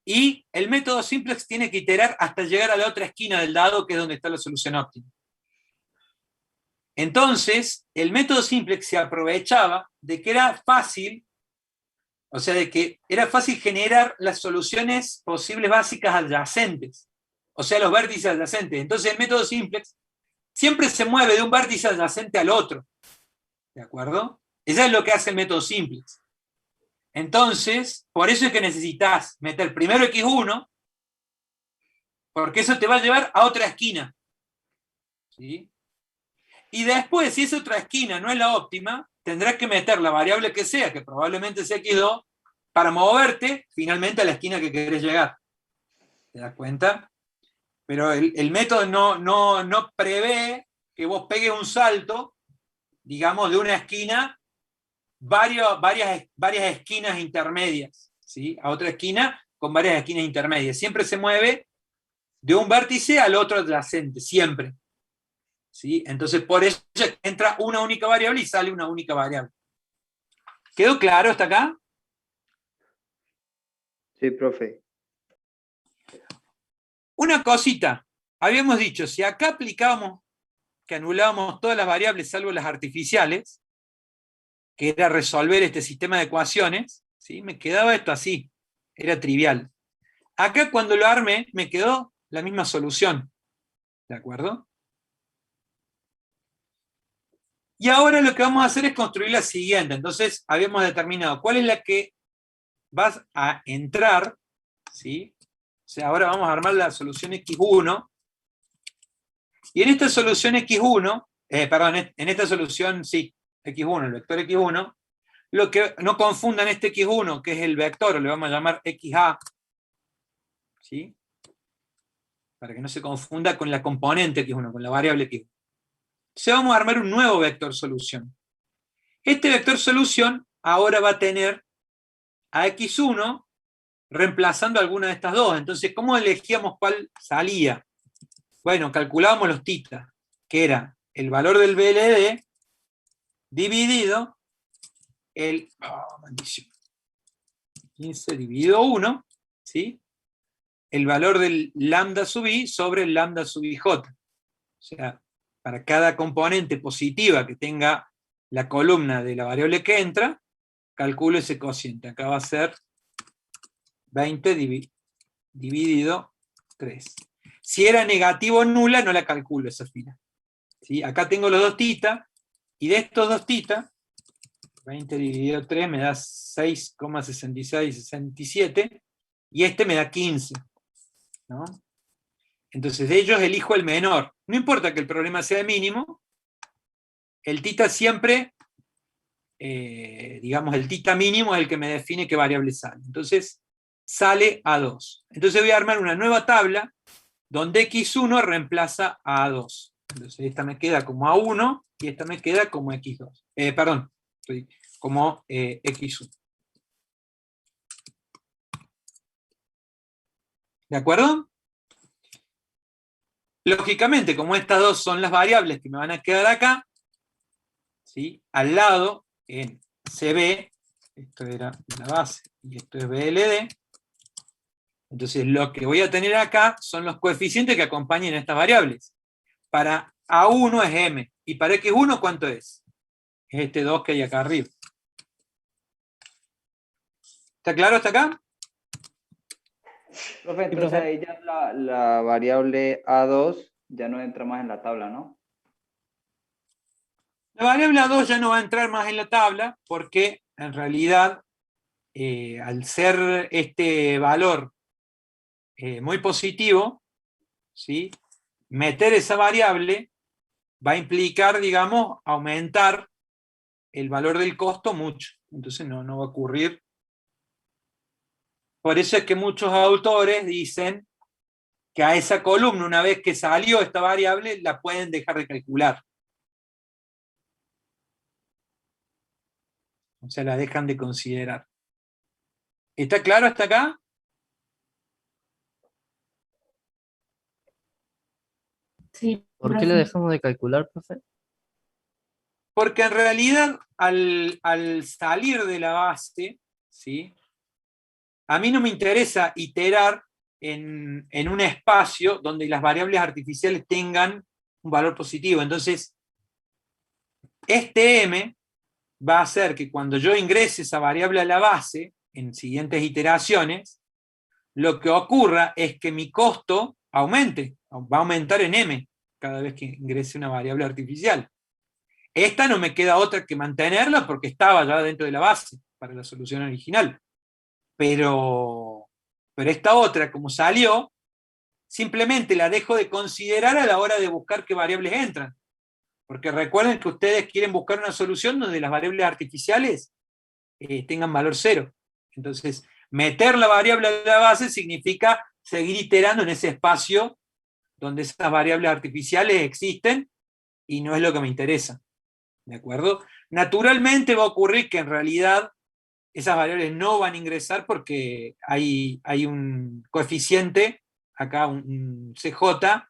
y el método simplex tiene que iterar hasta llegar a la otra esquina del dado, que es donde está la solución óptima. Entonces, el método simplex se aprovechaba de que era fácil, o sea, de que era fácil generar las soluciones posibles básicas adyacentes, o sea, los vértices adyacentes. Entonces, el método simplex siempre se mueve de un vértice adyacente al otro. ¿De acuerdo? Eso es lo que hace el método simplex. Entonces, por eso es que necesitas meter primero X1, porque eso te va a llevar a otra esquina. ¿Sí? Y después, si esa otra esquina no es la óptima, tendrás que meter la variable que sea, que probablemente sea X2, para moverte finalmente a la esquina que querés llegar. ¿Te das cuenta? Pero el método no prevé que vos pegues un salto, digamos, de una esquina, varias esquinas intermedias, ¿sí? A otra esquina con varias esquinas intermedias. Siempre se mueve de un vértice al otro adyacente, siempre. ¿Sí? Entonces, por eso entra una única variable y sale una única variable. ¿Quedó claro hasta acá? Sí, profe. Una cosita. Habíamos dicho, si acá aplicábamos que anulábamos todas las variables salvo las artificiales, que era resolver este sistema de ecuaciones, ¿sí? Me quedaba esto así. Era trivial. Acá cuando lo armé, me quedó la misma solución. ¿De acuerdo? Y ahora lo que vamos a hacer es construir la siguiente. Entonces, habíamos determinado cuál es la que vas a entrar, ¿sí? O sea, ahora vamos a armar la solución X1. Y en esta solución X1, perdón, en esta solución, sí, X1, el vector X1, lo que no confundan este X1, que es el vector, le vamos a llamar XA, ¿sí? Para que no se confunda con la componente X1, con la variable X1. Entonces vamos a armar un nuevo vector solución. Este vector solución ahora va a tener a X1 reemplazando alguna de estas dos. Entonces, ¿cómo elegíamos cuál salía? Bueno, calculábamos los θ, que era el valor del BLD dividido el 15 dividido 1, ¿sí? El valor del lambda sub i sobre el lambda sub ij. O sea, para cada componente positiva que tenga la columna de la variable que entra, calculo ese cociente. Acá va a ser 20 dividido 3. Si era negativo o nula, no la calculo esa fila. ¿Sí? Acá tengo los dos θ, y de estos dos θ, 20 dividido 3 me da 6,6667, y este me da 15. ¿No? Entonces de ellos elijo el menor. No importa que el problema sea de mínimo, el θ siempre, digamos, el θ mínimo es el que me define qué variable sale. Entonces sale A2. Entonces voy a armar una nueva tabla donde X1 reemplaza a A2. Entonces esta me queda como A1 y esta me queda como X2. Perdón, como X1. ¿De acuerdo? Lógicamente, como estas dos son las variables que me van a quedar acá, ¿sí? Al lado, en CB, esto era la base y esto es BLD, entonces lo que voy a tener acá son los coeficientes que acompañen a estas variables. Para A1 es M, y para X1, ¿cuánto es? Es este 2 que hay acá arriba. ¿Está claro hasta acá? Profe, entonces ahí ya la variable A2 ya no entra más en la tabla, ¿no? La variable A2 ya no va a entrar más en la tabla, porque en realidad, al ser este valor muy positivo, ¿sí? Meter esa variable va a implicar, digamos, aumentar el valor del costo mucho. Entonces no va a ocurrir. Por eso es que muchos autores dicen que a esa columna, una vez que salió esta variable, la pueden dejar de calcular. O sea, la dejan de considerar. ¿Está claro hasta acá? Sí. ¿Por qué le dejamos de calcular, profe? Porque en realidad, al salir de la base, ¿sí? A mí no me interesa iterar en un espacio donde las variables artificiales tengan un valor positivo. Entonces, este m va a hacer que cuando yo ingrese esa variable a la base, en siguientes iteraciones, lo que ocurra es que mi costo aumente, va a aumentar en m cada vez que ingrese una variable artificial. Esta no me queda otra que mantenerla porque estaba ya dentro de la base para la solución original. Pero esta otra, como salió, simplemente la dejo de considerar a la hora de buscar qué variables entran. Porque recuerden que ustedes quieren buscar una solución donde las variables artificiales tengan valor 0. Entonces, meter la variable a la base significa seguir iterando en ese espacio donde esas variables artificiales existen y no es lo que me interesa. ¿De acuerdo? Naturalmente va a ocurrir que en realidad esas variables no van a ingresar porque hay un coeficiente, acá un CJ,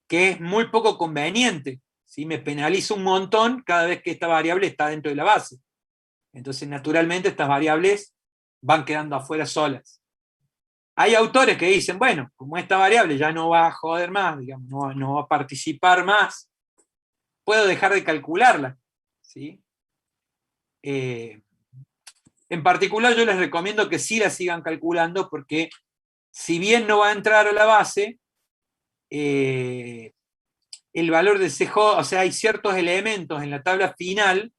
que es muy poco conveniente. ¿Sí? Me penaliza un montón cada vez que esta variable está dentro de la base. Entonces, naturalmente, estas variables van quedando afuera solas. Hay autores que dicen, bueno, como esta variable ya no va a joder más, digamos, no va a participar más, puedo dejar de calcularla. ¿Sí? En particular yo les recomiendo que sí la sigan calculando porque si bien no va a entrar a la base, el valor de CJ, o sea, hay ciertos elementos en la tabla final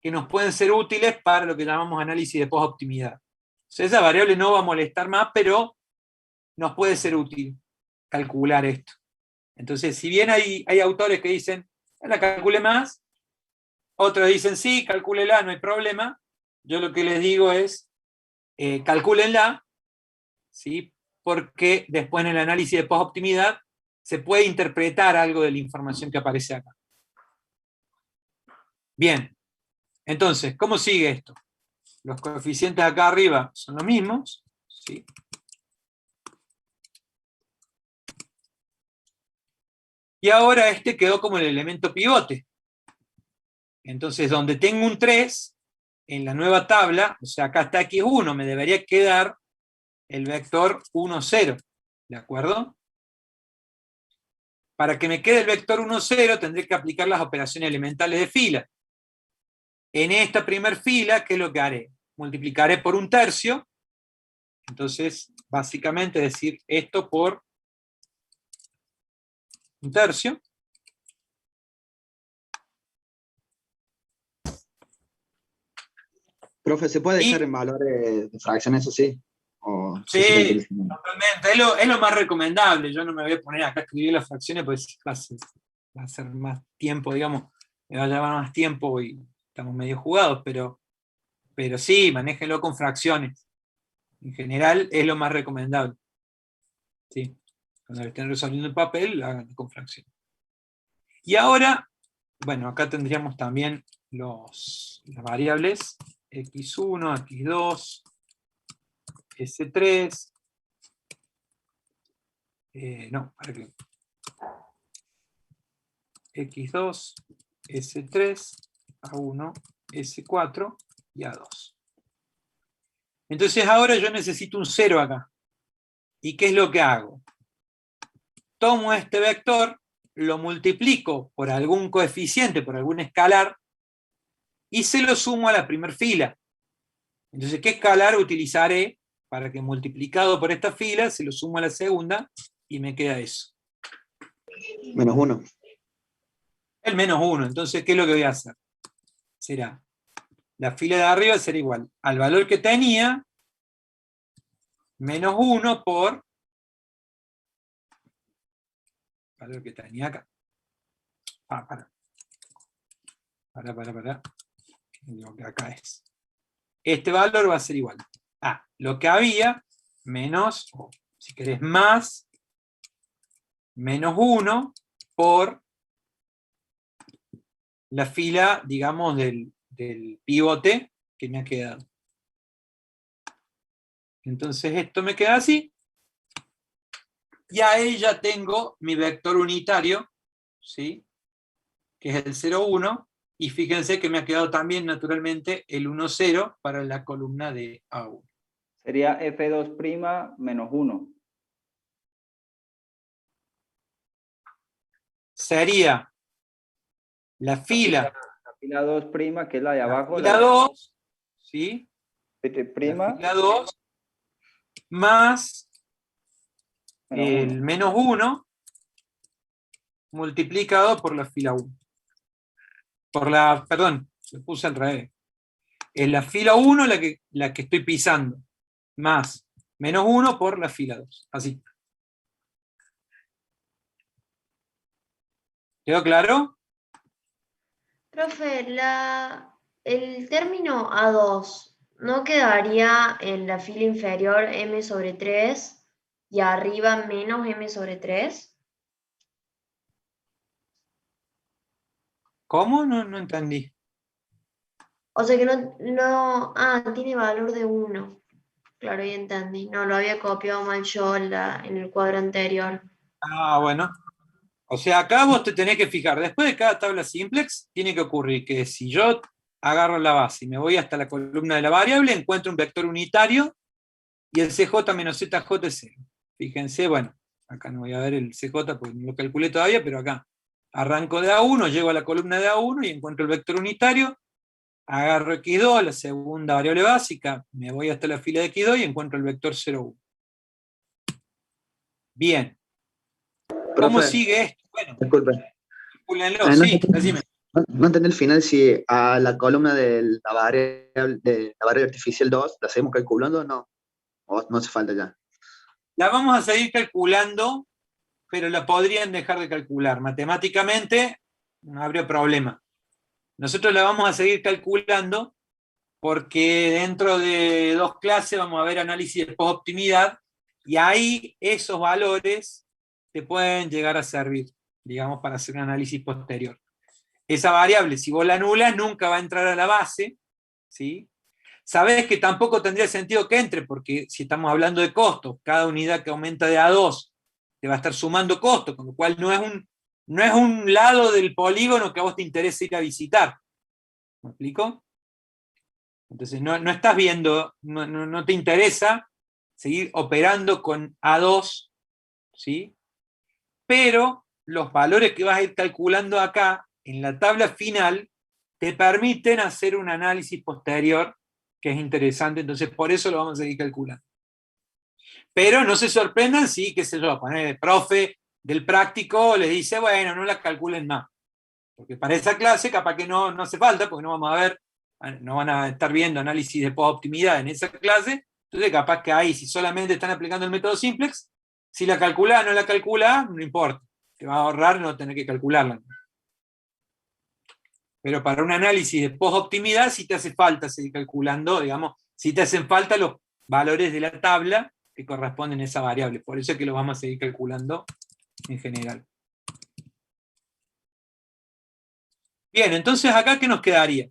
que nos pueden ser útiles para lo que llamamos análisis de post-optimidad. O sea, esa variable no va a molestar más, pero nos puede ser útil calcular esto. Entonces, si bien hay autores que dicen, la calcule más, otros dicen, sí, calcúlela, no hay problema, yo lo que les digo es, calcúlenla, ¿sí? Porque después en el análisis de post-optimidad se puede interpretar algo de la información que aparece acá. Bien, entonces, ¿cómo sigue esto? Los coeficientes acá arriba son los mismos, ¿sí? Y ahora este quedó como el elemento pivote. Entonces, donde tengo un 3, en la nueva tabla, o sea, acá está x1, me debería quedar el vector 1, 0. ¿De acuerdo? Para que me quede el vector 1, 0, tendré que aplicar las operaciones elementales de fila. En esta primera fila, ¿qué es lo que haré? Multiplicaré por 1/3. Entonces, básicamente decir esto por 1/3. Profe, ¿se puede dejar en valores de fracción, eso sí? ¿O sí, totalmente. Es lo más recomendable. Yo no me voy a poner acá a escribir las fracciones, pues va a ser más tiempo, digamos, me va a llevar más tiempo y estamos medio jugados, pero sí, manéjenlo con fracciones. En general es lo más recomendable. Sí. Cuando estén resolviendo el papel, háganlo con fracciones. Y ahora, bueno, acá tendríamos también las variables x1, x2, S3, X2, S3, A1, S4 y A2. Entonces ahora yo necesito un 0 acá. ¿Y qué es lo que hago? Tomo este vector, lo multiplico por algún coeficiente, por algún escalar, y se lo sumo a la primera fila. Entonces, ¿qué escalar utilizaré para que multiplicado por esta fila se lo sumo a la segunda y me queda eso? -1. El -1. Entonces, ¿qué es lo que voy a hacer? Será, la fila de arriba será igual al valor que tenía, -1 por valor que tenía acá. Para. Lo que acá es. Este valor va a ser igual a lo que había, menos, o si querés más, -1 por la fila, digamos, del pivote que me ha quedado. Entonces esto me queda así. Y ahí ya tengo mi vector unitario, ¿sí? Que es el 0, 1. Y fíjense que me ha quedado también, naturalmente, el 1, 0 para la columna de A1. Sería F2' menos 1. Sería la fila 2', que es la de abajo. La fila 2, ¿sí? Pt'. La fila 2 más el -1 multiplicado por la fila 1. Perdón, se puse al revés. Es la fila 1 la que estoy pisando, más -1 por la fila 2. Así. ¿Quedó claro? Profe, el término A2 ¿no quedaría en la fila inferior m/3 y arriba menos m/3? ¿Cómo? No entendí. O sea que tiene valor de 1. Claro, ya entendí. No, lo había copiado mal yo en el cuadro anterior. Ah, bueno. O sea, acá vos te tenés que fijar, después de cada tabla simplex, tiene que ocurrir que si yo agarro la base y me voy hasta la columna de la variable, encuentro un vector unitario y el CJ menos ZJ es 0. Fíjense, bueno, acá no voy a ver el CJ porque no lo calculé todavía, pero acá arranco de A1, llego a la columna de A1 y encuentro el vector unitario, agarro X2, la segunda variable básica, me voy hasta la fila de X2 y encuentro el vector 0, 1. Bien. ¿Cómo Profe, sigue esto? Bueno, disculpe. sí, decime. No entendí el final si a la columna de la variable artificial 2 la seguimos calculando o no. O no hace falta ya. La vamos a seguir calculando, pero la podrían dejar de calcular. Matemáticamente no habría problema. Nosotros la vamos a seguir calculando porque dentro de 2 clases vamos a ver análisis de post-optimidad, y ahí esos valores te pueden llegar a servir, digamos, para hacer un análisis posterior. Esa variable, si vos la anulas, nunca va a entrar a la base, ¿sí? Sabés que tampoco tendría sentido que entre, porque si estamos hablando de costos, cada unidad que aumenta de A2 te va a estar sumando costos, con lo cual no es un lado del polígono que a vos te interesa ir a visitar. ¿Me explico? Entonces no estás viendo, no te interesa seguir operando con A2, ¿sí? Pero los valores que vas a ir calculando acá, en la tabla final, te permiten hacer un análisis posterior que es interesante, entonces por eso lo vamos a seguir calculando. Pero no se sorprendan si, qué sé yo, poner el profe del práctico les dice, bueno, no la calculen más. Porque para esa clase capaz que no hace falta, porque no vamos a ver, no van a estar viendo análisis de post-optimidad en esa clase, entonces capaz que ahí, si solamente están aplicando el método simplex, si la calculás o no la calculás, no importa. Te va a ahorrar no tener que calcularla. Pero para un análisis de post-optimidad sí te hace falta seguir calculando, digamos, sí te hacen falta los valores de la tabla que corresponden a esa variable. Por eso es que lo vamos a seguir calculando en general. Bien, entonces acá, ¿qué nos quedaría?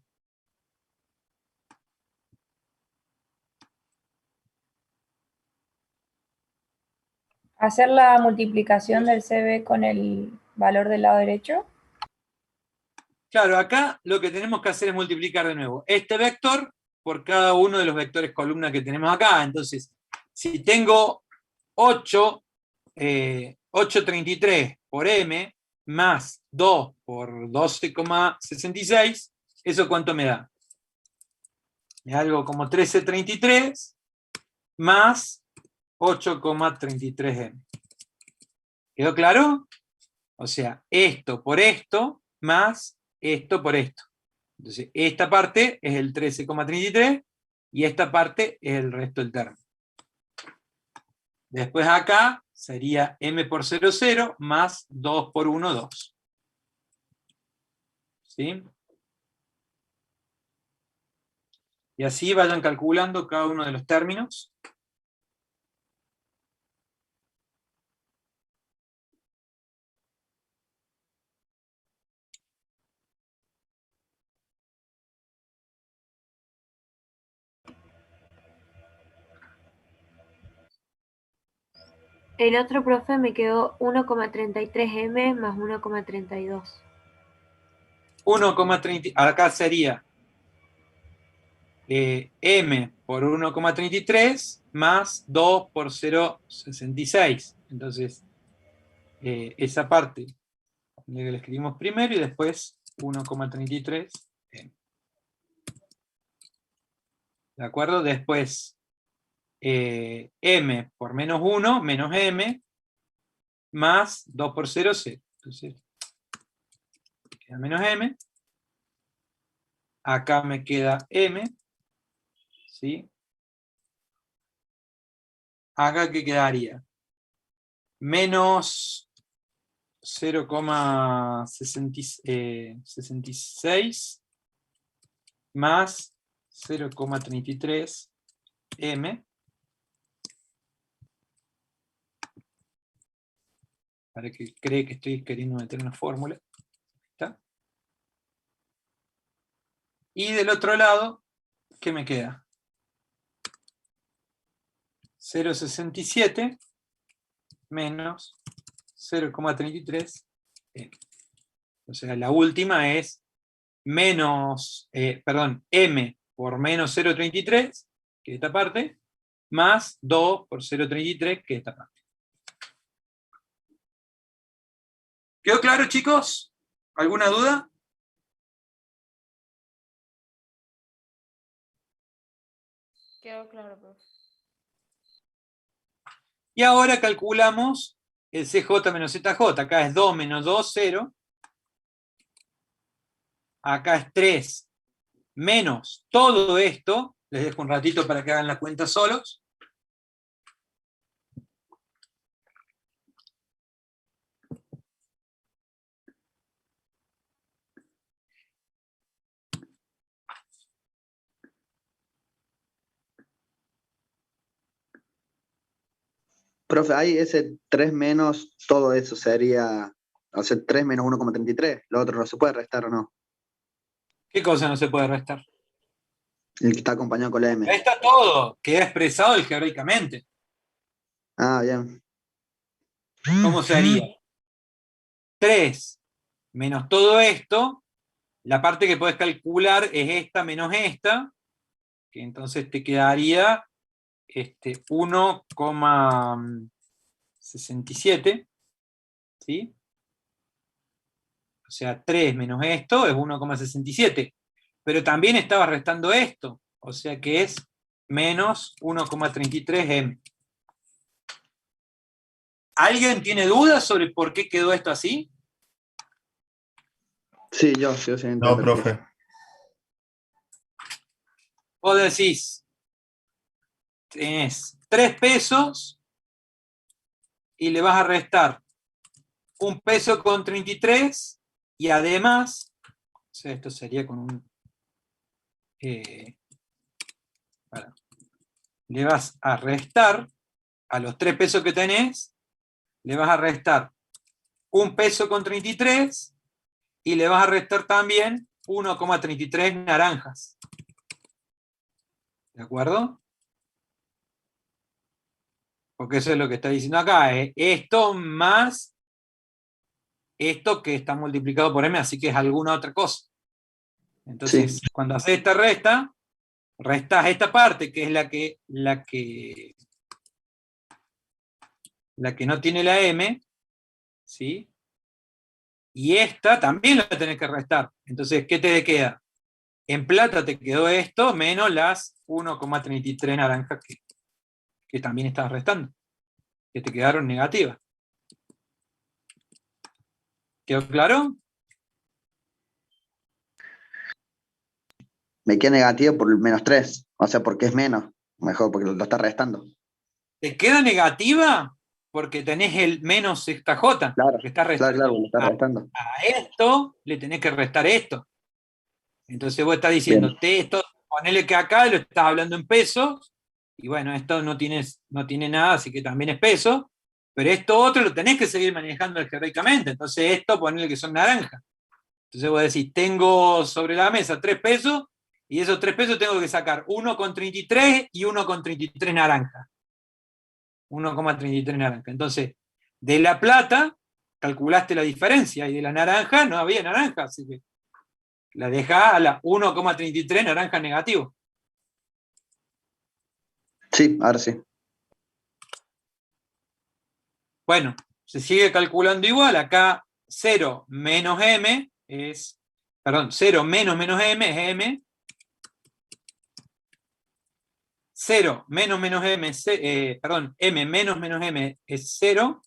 Hacer la multiplicación del CB con el valor del lado derecho. Claro, acá lo que tenemos que hacer es multiplicar de nuevo este vector por cada uno de los vectores columna que tenemos acá. Entonces, si tengo 8,33 por m más 2 por 12,66, ¿eso cuánto me da? Me da algo como 13,33 más 8,33m. ¿Quedó claro? O sea, esto por esto más esto por esto. Entonces, esta parte es el 13,33 y esta parte es el resto del término. Después acá sería m por 0, 0 más 2 por 1, 2. ¿Sí? Y así vayan calculando cada uno de los términos. El otro, profe, me quedó 1,33m más 1,32. 1,30, acá sería m por 1,33 más 2 por 0,66. Entonces, esa parte la escribimos primero y después 1,33. ¿De acuerdo? Después, m por menos 1, menos m, más 2 por 0, 0. Entonces, queda menos m. Acá me queda m. ¿Sí? Acá, ¿qué quedaría? Menos 0,66 más 0,33 m. Para que cree que estoy queriendo meter una fórmula. ¿Está? Y del otro lado, ¿qué me queda? 0,67 menos 0,33 m. O sea, la última es menos, m por menos 0,33, que es esta parte, más 2 por 0,33, que es esta parte. ¿Quedó claro, chicos? ¿Alguna duda? Quedó claro, profe. Y ahora calculamos el CJ menos ZJ. Acá es 2 menos 2, 0. Acá es 3 menos todo esto. Les dejo un ratito para que hagan la cuenta solos. Profe, ahí ese 3 menos todo eso sería, o sea, 3 menos 1,33. Lo otro no se puede restar, ¿o no? ¿Qué cosa no se puede restar? El que está acompañado con la M. Resta todo, queda expresado algebraicamente. Ah, bien. ¿Cómo sería? 3 menos todo esto, la parte que puedes calcular es esta menos esta, que entonces te quedaría 1,67, ¿sí? O sea, 3 menos esto es 1,67. Pero también estabas restando esto, o sea que es menos 1,33 m. ¿Alguien tiene dudas sobre por qué quedó esto así? Sí, yo sí. No, profe. Vos decís, tenés 3 pesos y le vas a restar 1 peso con 33 y además, o sea, esto sería con un... le vas a restar a los 3 pesos que tenés, le vas a restar 1 peso con 33 y le vas a restar también 1,33 naranjas. ¿De acuerdo? Porque eso es lo que está diciendo acá, es esto más esto que está multiplicado por m, así que es alguna otra cosa. Entonces, Sí. cuando haces esta resta, restás esta parte, que es la que no tiene la m, ¿sí? Y esta también la tenés que restar. Entonces, ¿qué te queda? En plata te quedó esto, menos las 1,33 naranjas que también estabas restando, que te quedaron negativas. ¿Quedó claro? Me queda negativo por el menos 3. O sea, porque es menos. Mejor, porque lo está restando. Te queda negativa porque tenés el menos esta J. Claro, que está restando. claro, lo está restando. A esto le tenés que restar esto. Entonces vos estás diciendo, esto, ponele que acá lo estás hablando en pesos, y bueno, esto no tiene nada, así que también es peso, pero esto otro lo tenés que seguir manejando algebraicamente. Entonces esto, ponele que son naranjas. Entonces vos decís, tengo sobre la mesa 3 pesos, y esos 3 pesos tengo que sacar 1,33 y 1,33 naranja. 1,33 naranja. Entonces, de la plata, calculaste la diferencia, y de la naranja no había naranja, así que la dejás a la 1,33 naranja negativo. Sí, ahora sí. Bueno, se sigue calculando igual, acá 0 menos m es, perdón, 0 menos m es m, 0 menos m, perdón, m menos m es 0,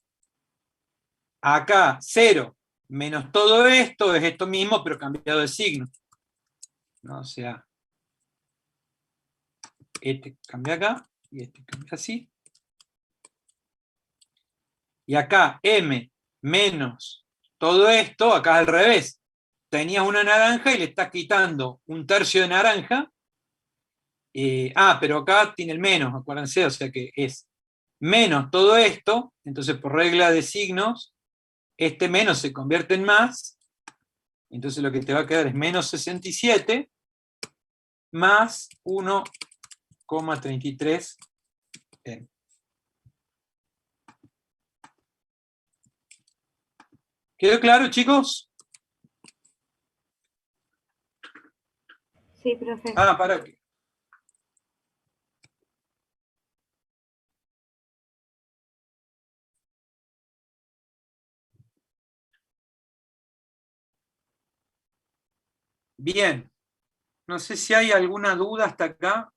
acá 0 menos todo esto es esto mismo, pero cambiado de signo. ¿No? O sea, este cambia acá, y este cambia así. Y acá m menos todo esto, acá al revés. Tenías una naranja y le estás quitando 1/3 de naranja. Pero acá tiene el menos, acuérdense, o sea que es menos todo esto, entonces por regla de signos, este menos se convierte en más, entonces lo que te va a quedar es menos 67 más 1,33 m. ¿Quedó claro, chicos? Sí, profe. Para. Bien. No sé si hay alguna duda hasta acá.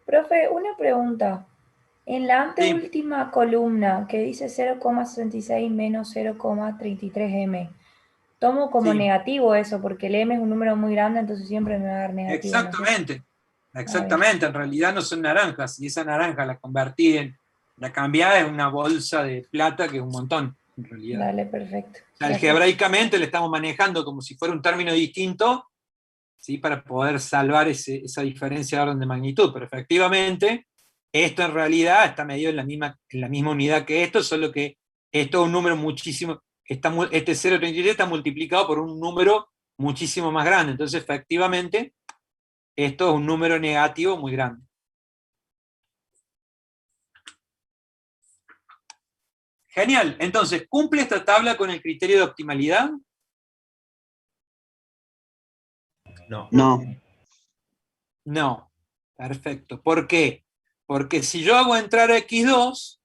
Profe, una pregunta. En la anteúltima columna que dice 0,66 menos 0,33 m, tomo como negativo eso, porque el m es un número muy grande, entonces siempre me va a dar negativo. Exactamente. Exactamente. En realidad no son naranjas. Y esa naranja la convertí la cambiada en una bolsa de plata, que es un montón, en realidad. Dale, perfecto. O sea, algebraicamente le estamos manejando como si fuera un término distinto, ¿sí? Para poder salvar esa diferencia de orden de magnitud. Pero efectivamente, esto en realidad está medido en la misma unidad que esto, solo que esto es un número muchísimo, este 0,33 está multiplicado por un número muchísimo más grande. Entonces, efectivamente, esto es un número negativo muy grande. Genial. Entonces, ¿cumple esta tabla con el criterio de optimalidad? No. No. No. Perfecto. ¿Por qué? Porque si yo hago entrar a x2,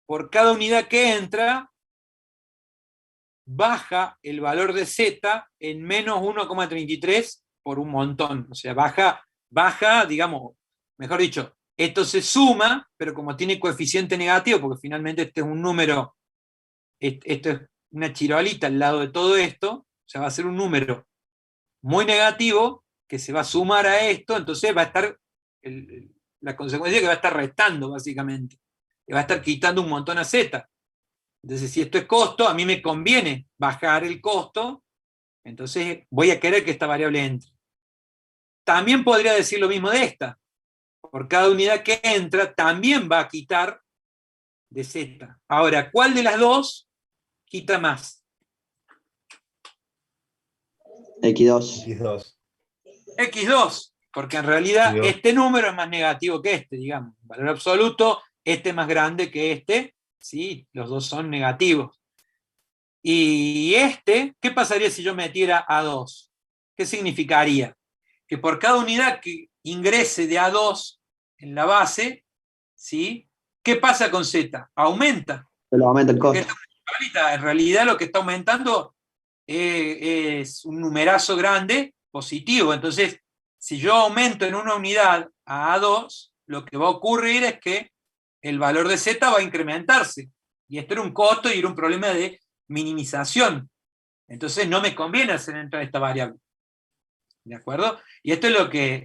por cada unidad que entra, baja el valor de z en menos 1,33 por un montón. O sea, baja, digamos, mejor dicho, esto se suma, pero como tiene coeficiente negativo, porque finalmente este es un número, esto es una chiroalita al lado de todo esto, o sea, va a ser un número muy negativo que se va a sumar a esto, entonces va a estar, la consecuencia es que va a estar restando, básicamente. Que va a estar quitando un montón a z. Entonces, si esto es costo, a mí me conviene bajar el costo, entonces voy a querer que esta variable entre. También podría decir lo mismo de esta. Por cada unidad que entra, también va a quitar de z. Ahora, ¿cuál de las dos quita más? X2. X2. X2, porque en realidad X2. este número es más negativo que este, digamos. En valor absoluto, este es más grande que este, ¿sí? Los dos son negativos. Y este, ¿qué pasaría si yo metiera A2? ¿Qué significaría? Que por cada unidad que ingrese de A2 en la base, ¿sí? ¿Qué pasa con Z? Aumenta. Pero aumenta el costo. En realidad lo que está aumentando es un numerazo grande positivo. Entonces, si yo aumento en una unidad a A2, lo que va a ocurrir es que el valor de Z va a incrementarse. Y esto era un costo y era un problema de minimización. Entonces no me conviene hacer entrar esta variable. ¿De acuerdo? Y esto es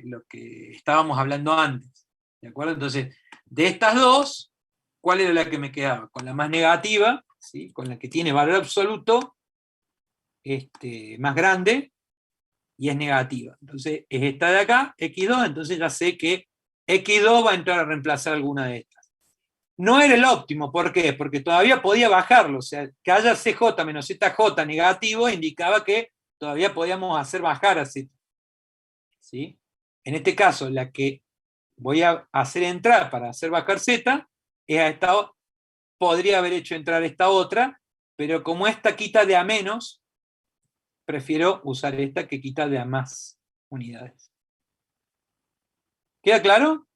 lo que estábamos hablando antes. ¿De acuerdo? Entonces, de estas dos, ¿cuál era la que me quedaba? Con la más negativa, ¿sí? Con la que tiene valor absoluto más grande, y es negativa. Entonces, es esta de acá, x2, entonces ya sé que x2 va a entrar a reemplazar alguna de estas. No era el óptimo, ¿por qué? Porque todavía podía bajarlo, o sea, que haya CJ menos ZJ negativo indicaba que todavía podíamos hacer bajar a Z. ¿Sí? En este caso, la que voy a hacer entrar para hacer bajar Z, es a esta, podría haber hecho entrar esta otra, pero como esta quita de a menos, prefiero usar esta que quita de a más unidades. ¿Queda claro?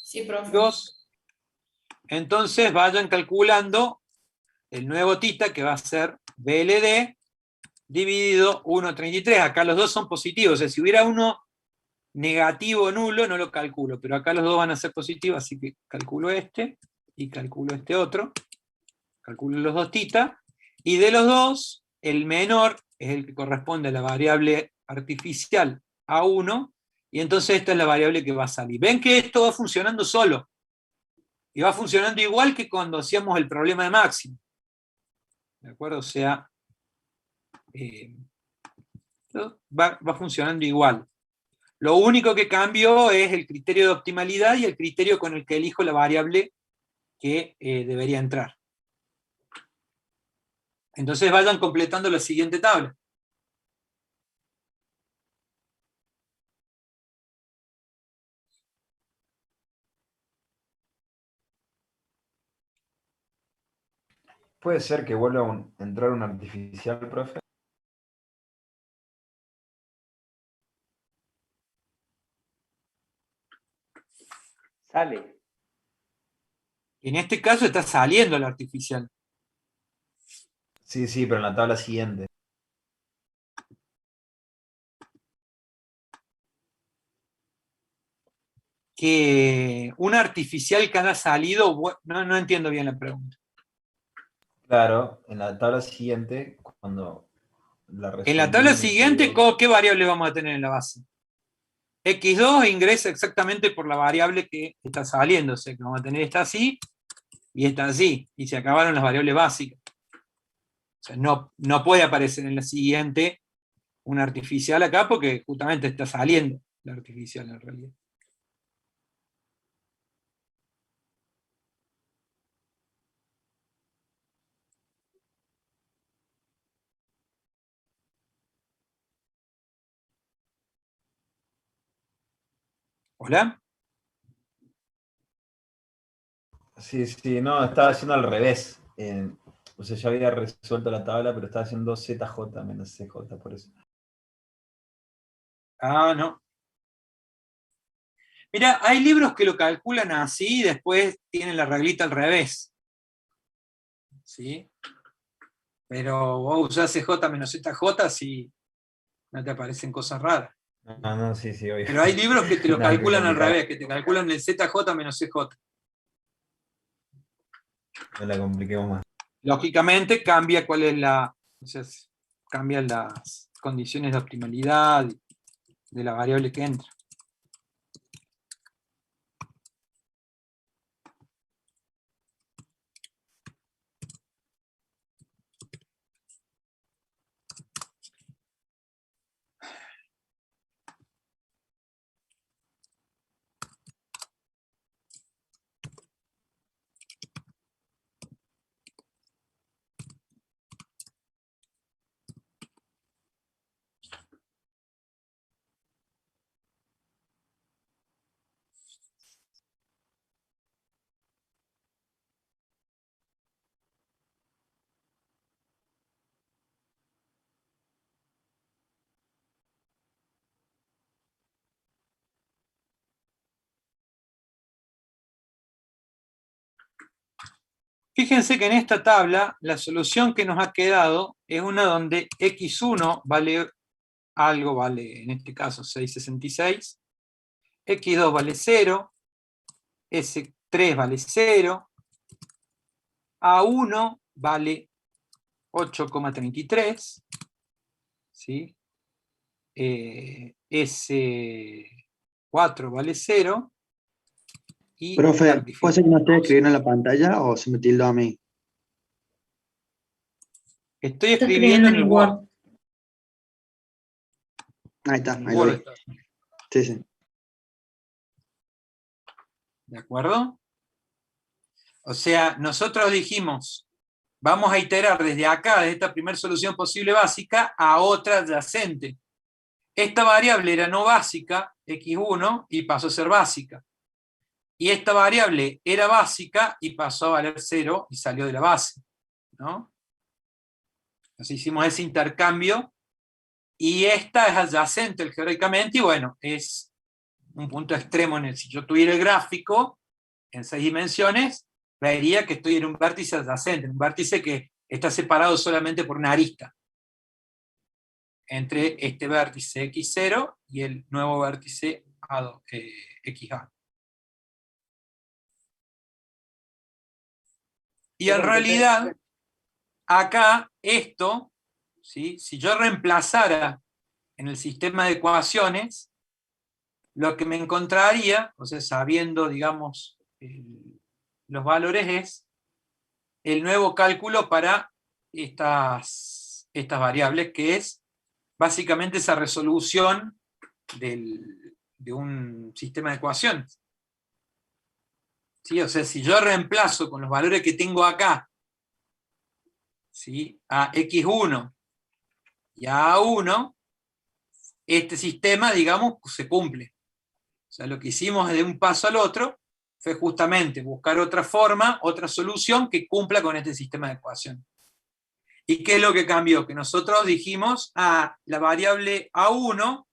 Sí, profe. Entonces vayan calculando el nuevo tita, que va a ser BLD dividido 1,33. Acá los dos son positivos, o sea, si hubiera uno negativo o nulo, no lo calculo, pero acá los dos van a ser positivos, así que calculo este, y calculo este otro, calculo los dos tita, y de los dos, el menor es el que corresponde a la variable artificial A1, y entonces esta es la variable que va a salir. Ven que esto va funcionando solo, y va funcionando igual que cuando hacíamos el problema de máximo. ¿De acuerdo? O sea, va funcionando igual. Lo único que cambió es el criterio de optimalidad y el criterio con el que elijo la variable que debería entrar. Entonces vayan completando la siguiente tabla. ¿Puede ser que vuelva a entrar un artificial, profe? Sale. En este caso está saliendo el artificial. Sí, sí, pero en la tabla siguiente. Que un artificial que haya salido, no entiendo bien la pregunta. Claro, en la tabla siguiente, cuando En la tabla siguiente, ¿qué variable vamos a tener en la base? X2 ingresa exactamente por la variable que está saliendo, o sea que vamos a tener esta así, Y está así, y se acabaron las variables básicas. O sea, no puede aparecer en la siguiente una artificial acá, porque justamente está saliendo la artificial en realidad. ¿Hola? Sí, sí, no, estaba haciendo al revés. O sea, ya había resuelto la tabla, pero estaba haciendo ZJ menos CJ, por eso. Ah, no. Mira, hay libros que lo calculan así y después tienen la reglita al revés. ¿Sí? Pero vos usás CJ menos ZJ si no te aparecen cosas raras. No, no, sí, sí, obvio. Pero hay libros que te lo Nada que calculan al complicar. revés, que te calculan el ZJ menos CJ. No la compliquemos más. Lógicamente cambia cuál es o sea, cambian las condiciones de optimalidad de la variable que entra. Fíjense que en esta tabla la solución que nos ha quedado es una donde x1 vale algo, vale en este caso 6,66, x2 vale 0, S3 vale 0, A1 vale 8,33, ¿sí? S4 vale 0. Y Profe, ¿puede ser que no esté escribiendo en la pantalla o se me tildó a mí? Estoy escribiendo en el Word. Ahí está, ahí lo vi. Sí, sí. ¿De acuerdo? O sea, nosotros dijimos, vamos a iterar desde acá, desde esta primera solución posible básica, a otra adyacente. Esta variable era no básica, x1, y pasó a ser básica. Y esta variable era básica y pasó a valer 0 y salió de la base, ¿no? Entonces hicimos ese intercambio y esta es adyacente algebraicamente y bueno, es un punto extremo en el, si yo tuviera el gráfico en 6 dimensiones, vería que estoy en un vértice adyacente, un vértice que está separado solamente por una arista entre este vértice x0 y el nuevo vértice A2, XA. Y en realidad, acá esto, ¿sí? Si yo reemplazara en el sistema de ecuaciones, lo que me encontraría, o sea, sabiendo, digamos, los valores, es el nuevo cálculo para estas variables, que es básicamente esa resolución de un sistema de ecuaciones. ¿Sí? O sea, si yo reemplazo con los valores que tengo acá, ¿sí? A x1 y a a1, este sistema, digamos, se cumple. O sea, lo que hicimos de un paso al otro fue justamente buscar otra forma, otra solución que cumpla con este sistema de ecuación. ¿Y qué es lo que cambió? Que nosotros dijimos, la variable a1,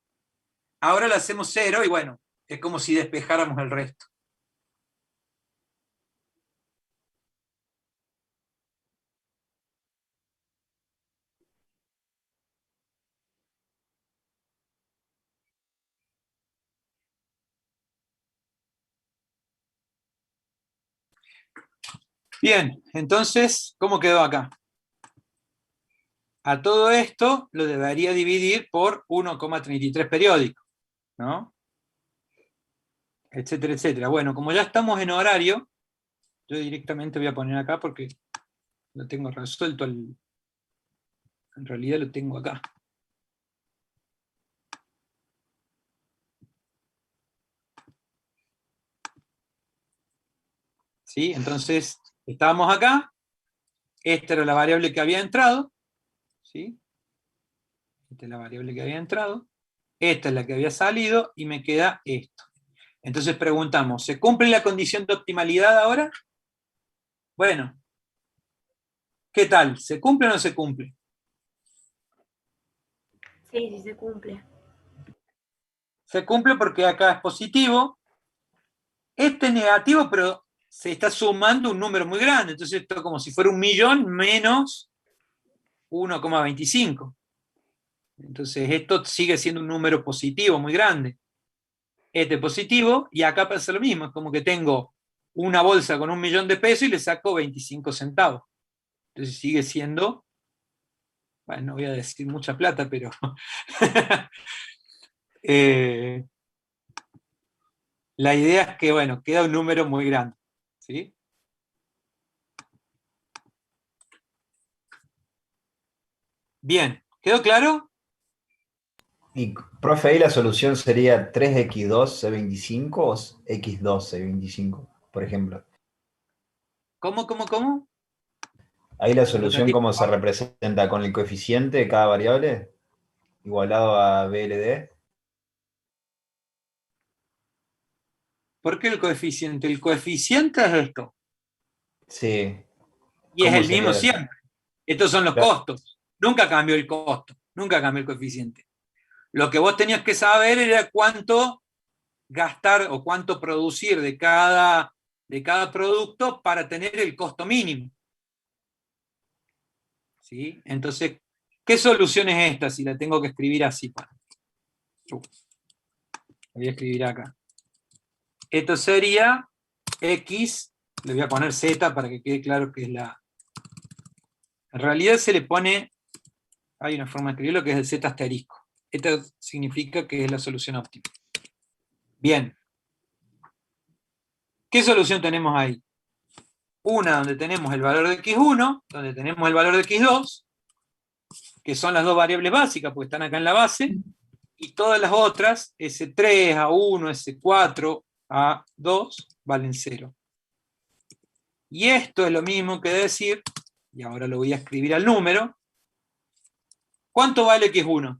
ahora la hacemos 0, y bueno, es como si despejáramos el resto. Bien, entonces, ¿cómo quedó acá? A todo esto lo debería dividir por 1,33 periódico, ¿no? Etcétera, etcétera. Bueno, como ya estamos en horario, Yo directamente voy a poner acá porque lo tengo resuelto. En realidad lo tengo acá. ¿Sí? Entonces, estábamos acá. Esta era la variable que había entrado. ¿Sí? Esta es la variable que había entrado. Esta es la que había salido y me queda esto. Entonces preguntamos, ¿se cumple la condición de optimalidad ahora? Bueno, ¿qué tal? ¿Se cumple o no se cumple? Sí, sí se cumple. Se cumple porque acá es positivo. Este es negativo, pero se está sumando un número muy grande. Entonces esto es como si fuera 1.000.000 menos 1,25. Entonces esto sigue siendo un número positivo muy grande. Este es positivo, y acá pasa lo mismo. Es como que tengo una bolsa con 1.000.000 de pesos y le saco 25 centavos. Entonces sigue siendo, bueno, no voy a decir mucha plata, pero la idea es que, bueno, queda un número muy grande. ¿Sí? Bien, ¿quedó claro? Y, profe, ahí la solución sería 3x2 C25 o x2 C25, por ejemplo. ¿Cómo? Ahí la solución, ¿cómo se representa? ¿Con el coeficiente de cada variable? Igualado a BLD. ¿Por qué el coeficiente? El coeficiente es esto. Sí. Y es ¿Cómo el mismo sería? siempre. Estos son los Claro. costos. Nunca cambió el costo. Nunca cambió el coeficiente. Lo que vos tenías que saber era cuánto gastar o cuánto producir de cada producto para tener el costo mínimo. ¿Sí? Entonces, ¿qué solución es esta si la tengo que escribir así? La voy a escribir acá. Esto sería X, le voy a poner Z para que quede claro que es la... En realidad se le pone, hay una forma de escribirlo que es el Z asterisco. Esto significa que es la solución óptima. Bien. ¿Qué solución tenemos ahí? Una donde tenemos el valor de x1, donde tenemos el valor de x2, que son las dos variables básicas, porque están acá en la base, y todas las otras, S3, A1, S4, A2, valen 0. Y esto es lo mismo que decir, y ahora lo voy a escribir al número, ¿cuánto vale x1?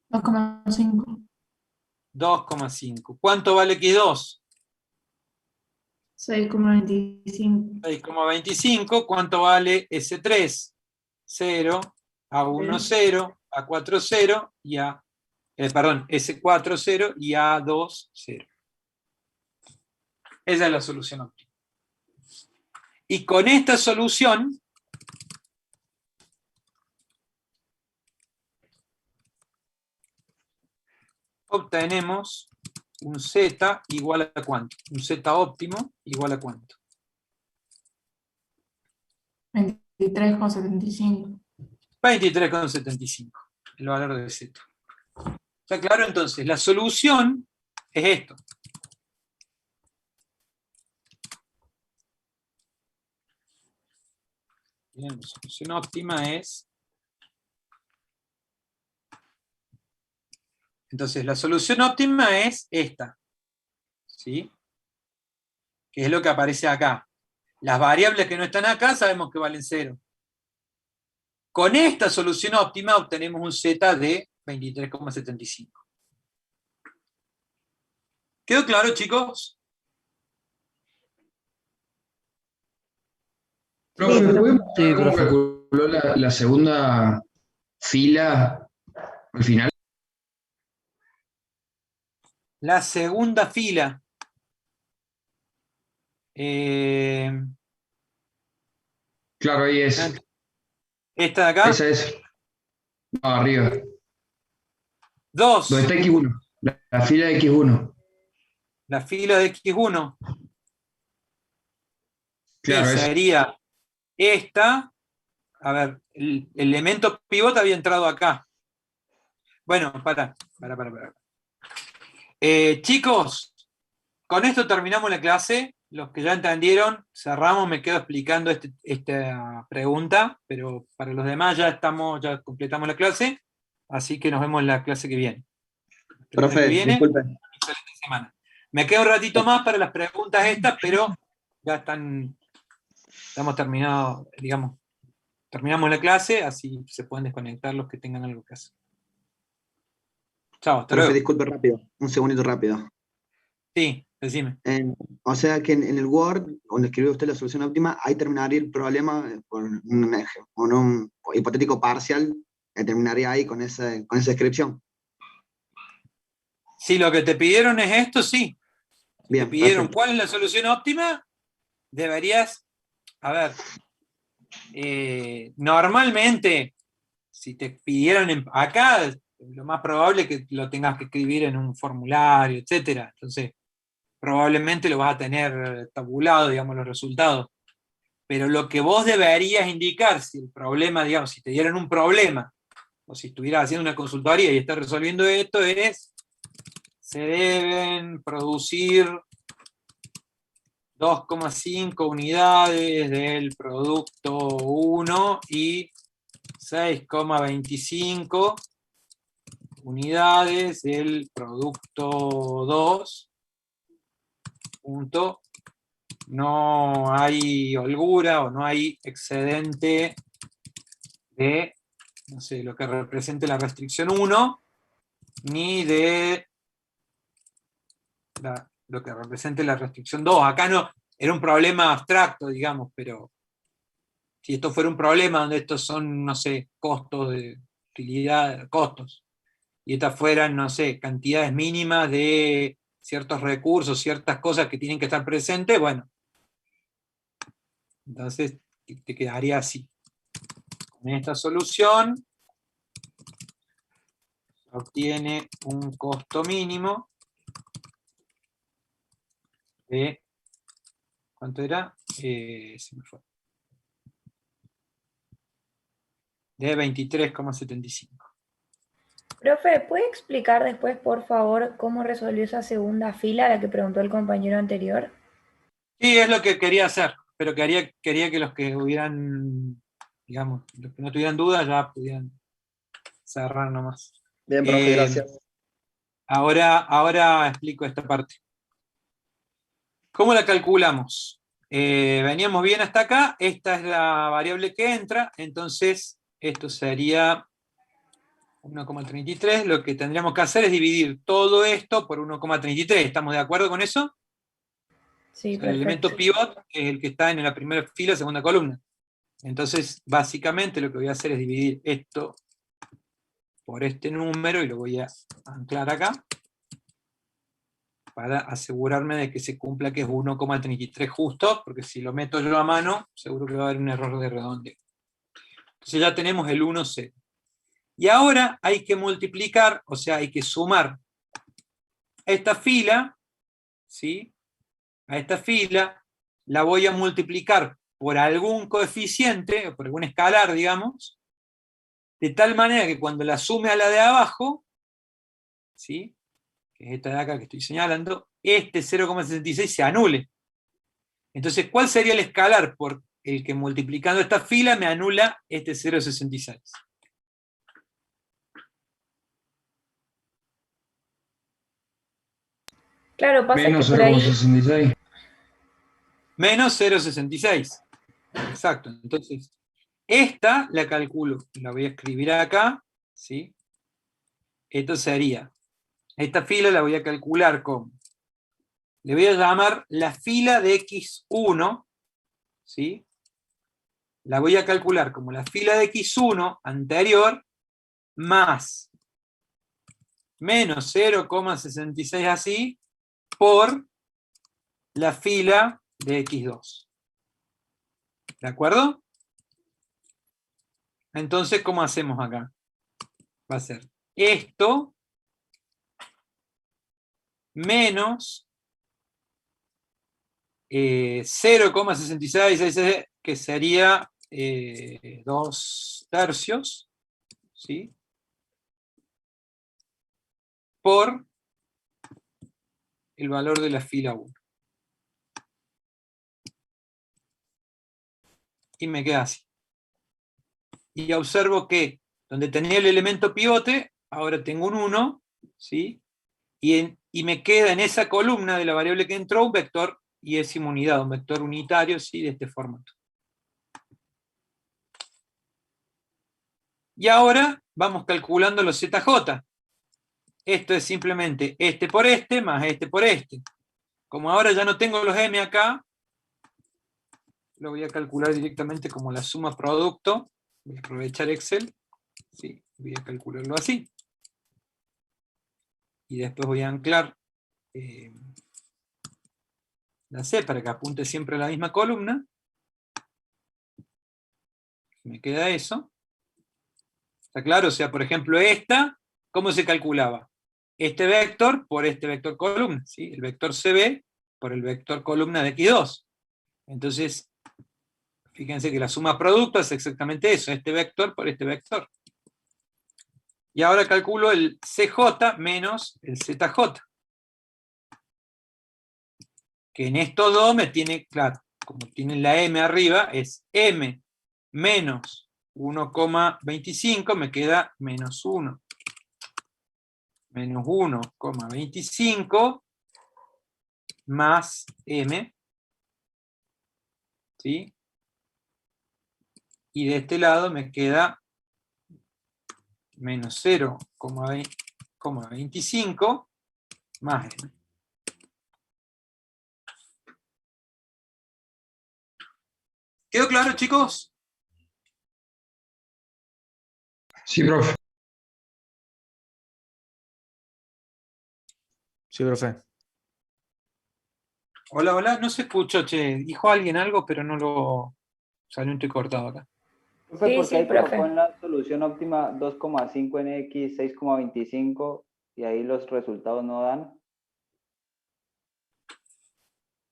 2,5. 2,5. ¿Cuánto vale x2? 6,25. 6,25. ¿Cuánto vale S3? 0, A1, 0, A4, 0, y S4, 0 y A2, 0. Esa es la solución óptima. Y con esta solución, obtenemos un Z igual a cuánto. Un Z óptimo igual a cuánto. 23,75. 23,75. El valor de Z. ¿Está claro? Entonces, la solución es esto. Bien, la solución óptima es... Entonces, la solución óptima es esta. ¿Sí? Que es lo que aparece acá. Las variables que no están acá sabemos que valen 0. Con esta solución óptima obtenemos un Z de 23,75. ¿Quedó claro, chicos? Profe, ¿podemos Sí, saber cómo profe. calculó la segunda fila al final? La segunda fila. Claro, ahí es. ¿Esta de acá? Esa es. No, arriba. 2. ¿Dónde está X1? La fila de X1. La fila de X1. Claro, que esa. sería esta. A ver, el elemento pivot había entrado acá. Bueno, para. Chicos, con esto terminamos la clase. Los que ya entendieron, cerramos, me quedo explicando esta pregunta, pero para los demás ya completamos la clase, así que nos vemos en la clase que viene. Profe, disculpe. Excelente semana. Me queda un ratito más para las preguntas estas, pero ya estamos terminados, digamos, terminamos la clase, así se pueden desconectar los que tengan algo que hacer. Chao, hasta Profe, luego. disculpe rápido, un segundito rápido. Sí, decime. O sea que en el Word, donde escribió usted la solución óptima, ahí terminaría el problema con un hipotético parcial, terminaría ahí con esa descripción. Si lo que te pidieron es esto, sí. Bien, te pidieron perfecto. cuál es la solución óptima, deberías, a ver, normalmente, si te pidieron acá, lo más probable es que lo tengas que escribir en un formulario, etcétera. Entonces, probablemente lo vas a tener tabulado, digamos, los resultados. Pero lo que vos deberías indicar, si el problema, digamos, si te dieran un problema, o si estuvieras haciendo una consultoría y estás resolviendo esto, es, se deben producir 2,5 unidades del producto 1 y 6,25 unidades del producto 2. Punto. No hay holgura o no hay excedente de, no sé, lo que represente la restricción 1, ni de lo que represente la restricción 2. Acá no, era un problema abstracto, digamos, pero si esto fuera un problema donde estos son, no sé, costos de utilidad, costos, y estas fueran, no sé, cantidades mínimas de ciertos recursos, ciertas cosas que tienen que estar presentes, bueno, entonces te quedaría así. Con esta solución se obtiene un costo mínimo de, ¿cuánto era? Se me fue. De 23,75. Profe, ¿puede explicar después, por favor, cómo resolvió esa segunda fila, la que preguntó el compañero anterior? Sí, es lo que quería hacer, pero quería que los que hubieran, digamos, los que no tuvieran dudas ya pudieran cerrar nomás. Bien, profe, gracias. Ahora explico esta parte. ¿Cómo la calculamos? Veníamos bien hasta acá, esta es la variable que entra, entonces esto sería 1,33, lo que tendríamos que hacer es dividir todo esto por 1,33, ¿estamos de acuerdo con eso? Sí, O sea, el elemento pivot es el que está en la primera fila, segunda columna. Entonces, básicamente lo que voy a hacer es dividir esto por este número y lo voy a anclar acá para asegurarme de que se cumpla que es 1,33 justo, porque si lo meto yo a mano, seguro que va a haber un error de redondeo. Entonces ya tenemos el 1,0. Y ahora hay que multiplicar, o sea, hay que sumar esta fila, ¿sí? A esta fila la voy a multiplicar por algún coeficiente, o por algún escalar, digamos, de tal manera que cuando la sume a la de abajo, ¿sí? Que es esta de acá que estoy señalando, este 0,66 se anule. Entonces, ¿cuál sería el escalar por el que multiplicando esta fila me anula este 0,66? Claro, pasa Menos que por ahí... 0,66. Menos 0,66. Exacto. Entonces, esta la calculo, la voy a escribir acá, ¿sí? Esto sería, esta fila la voy a calcular como, le voy a llamar la fila de x1, ¿sí? La voy a calcular como la fila de x1 anterior, más menos 0,66 así, por la fila de x2. ¿De acuerdo? Entonces, ¿cómo hacemos acá? Va a ser esto menos 0,66, que sería 2 tercios, ¿sí? Por el valor de la fila 1. Y me queda así. Y observo que donde tenía el elemento pivote, ahora tengo un 1, ¿sí? Y me queda en esa columna de la variable que entró un vector y es unidad, un vector unitario, ¿sí? De este formato. Y ahora vamos calculando los ZJ. Esto es simplemente este por este más este por este. Como ahora ya no tengo los M acá, lo voy a calcular directamente como la suma producto. Voy a aprovechar Excel. Sí, voy a calcularlo así. Y después voy a anclar la C para que apunte siempre a la misma columna. Me queda eso. ¿Está claro? O sea, por ejemplo, esta, ¿cómo se calculaba? Este vector por este vector columna, ¿sí? El vector CB por el vector columna de X2. Entonces, fíjense que la suma producto es exactamente eso, este vector por este vector. Y ahora calculo el CJ menos el ZJ. Que en estos dos me tiene, claro, como tienen la M arriba, es M menos 1,25, me queda menos 1. Menos 1,25 más M. ¿Sí? Y de este lado me queda menos 0,25 más M. ¿Quedó claro, chicos? Sí, profe. Sí, profe. Hola, hola, no se escuchó, che. Dijo alguien algo, pero no lo... Salió un cortado acá. Profe, Sí, porque sí, ahí colocó profe. en la solución óptima 2,5 en X, 6,25 y ahí los resultados no dan.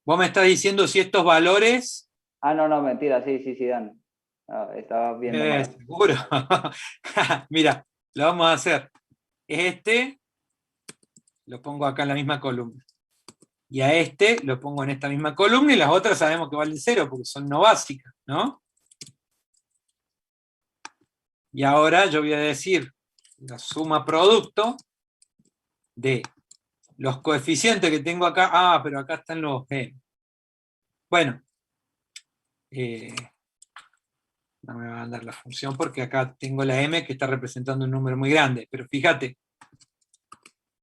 Vos me estás diciendo si estos valores... Ah, no, mentira, sí, dan. Ah, estaba viendo mal. Seguro. Mira, lo vamos a hacer. Este lo pongo acá en la misma columna. Y a este lo pongo en esta misma columna y las otras sabemos que valen 0 porque son no básicas, ¿no? Y ahora yo voy a decir la suma producto de los coeficientes que tengo acá. Ah, pero acá están los M. Bueno, no me va a dar la función porque acá tengo la M que está representando un número muy grande. Pero fíjate,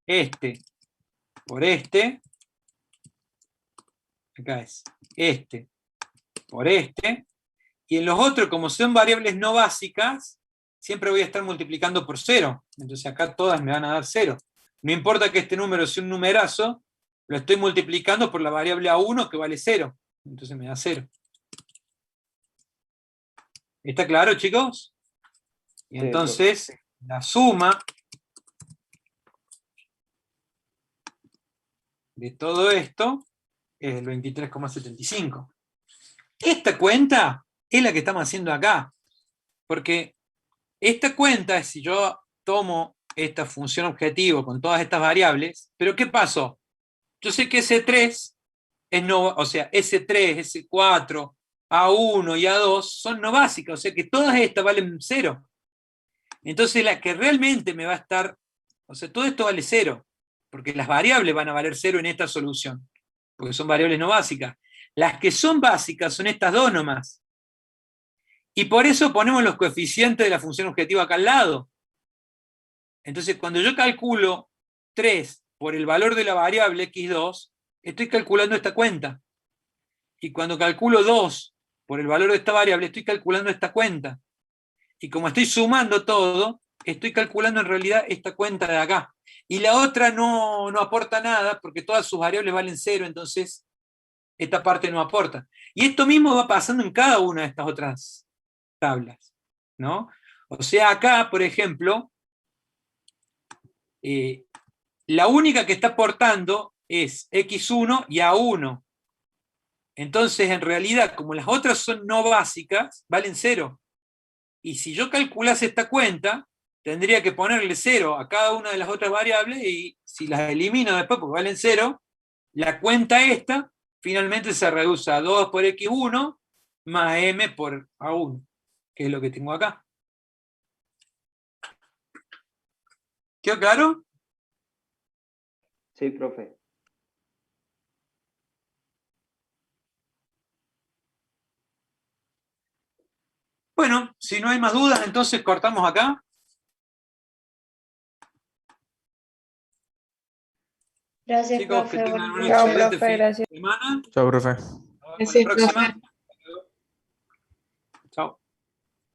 este por este, acá es este por este, y en los otros, como son variables no básicas, siempre voy a estar multiplicando por 0. Entonces acá todas me van a dar 0. No importa que este número sea un numerazo, lo estoy multiplicando por la variable A1 que vale 0. Entonces me da 0. ¿Está claro, chicos? Y entonces la suma de todo esto es el 23,75. Esta cuenta es la que estamos haciendo acá. Porque esta cuenta es si yo tomo esta función objetivo con todas estas variables, pero ¿qué pasó? Yo sé que S3 es no, o sea, S3, S4, A1 y A2 son no básicas, o sea que todas estas valen 0. Entonces la que realmente me va a estar, o sea, todo esto vale 0, porque las variables van a valer 0 en esta solución, porque son variables no básicas. Las que son básicas son estas dos nomás. Y por eso ponemos los coeficientes de la función objetiva acá al lado. Entonces, cuando yo calculo 3 por el valor de la variable x2, estoy calculando esta cuenta. Y cuando calculo 2 por el valor de esta variable, estoy calculando esta cuenta. Y como estoy sumando todo, estoy calculando en realidad esta cuenta de acá. Y la otra no aporta nada, porque todas sus variables valen 0, entonces esta parte no aporta. Y esto mismo va pasando en cada una de estas otras tablas, ¿no? O sea, acá, por ejemplo, la única que está aportando es x1 y a1. Entonces, en realidad, como las otras son no básicas, valen 0. Y si yo calculase esta cuenta, tendría que ponerle 0 a cada una de las otras variables, y si las elimino después porque valen 0, La cuenta esta finalmente se reduce a 2 por x1 más m por a1, que es lo que tengo acá. ¿Quedó claro? Sí, profe. Bueno, si no hay más dudas, entonces cortamos acá. Gracias, Chicos, que profe. tengan un Chao, excelente profe, fin de gracias. semana. Chao, profe. Nos vemos la próxima.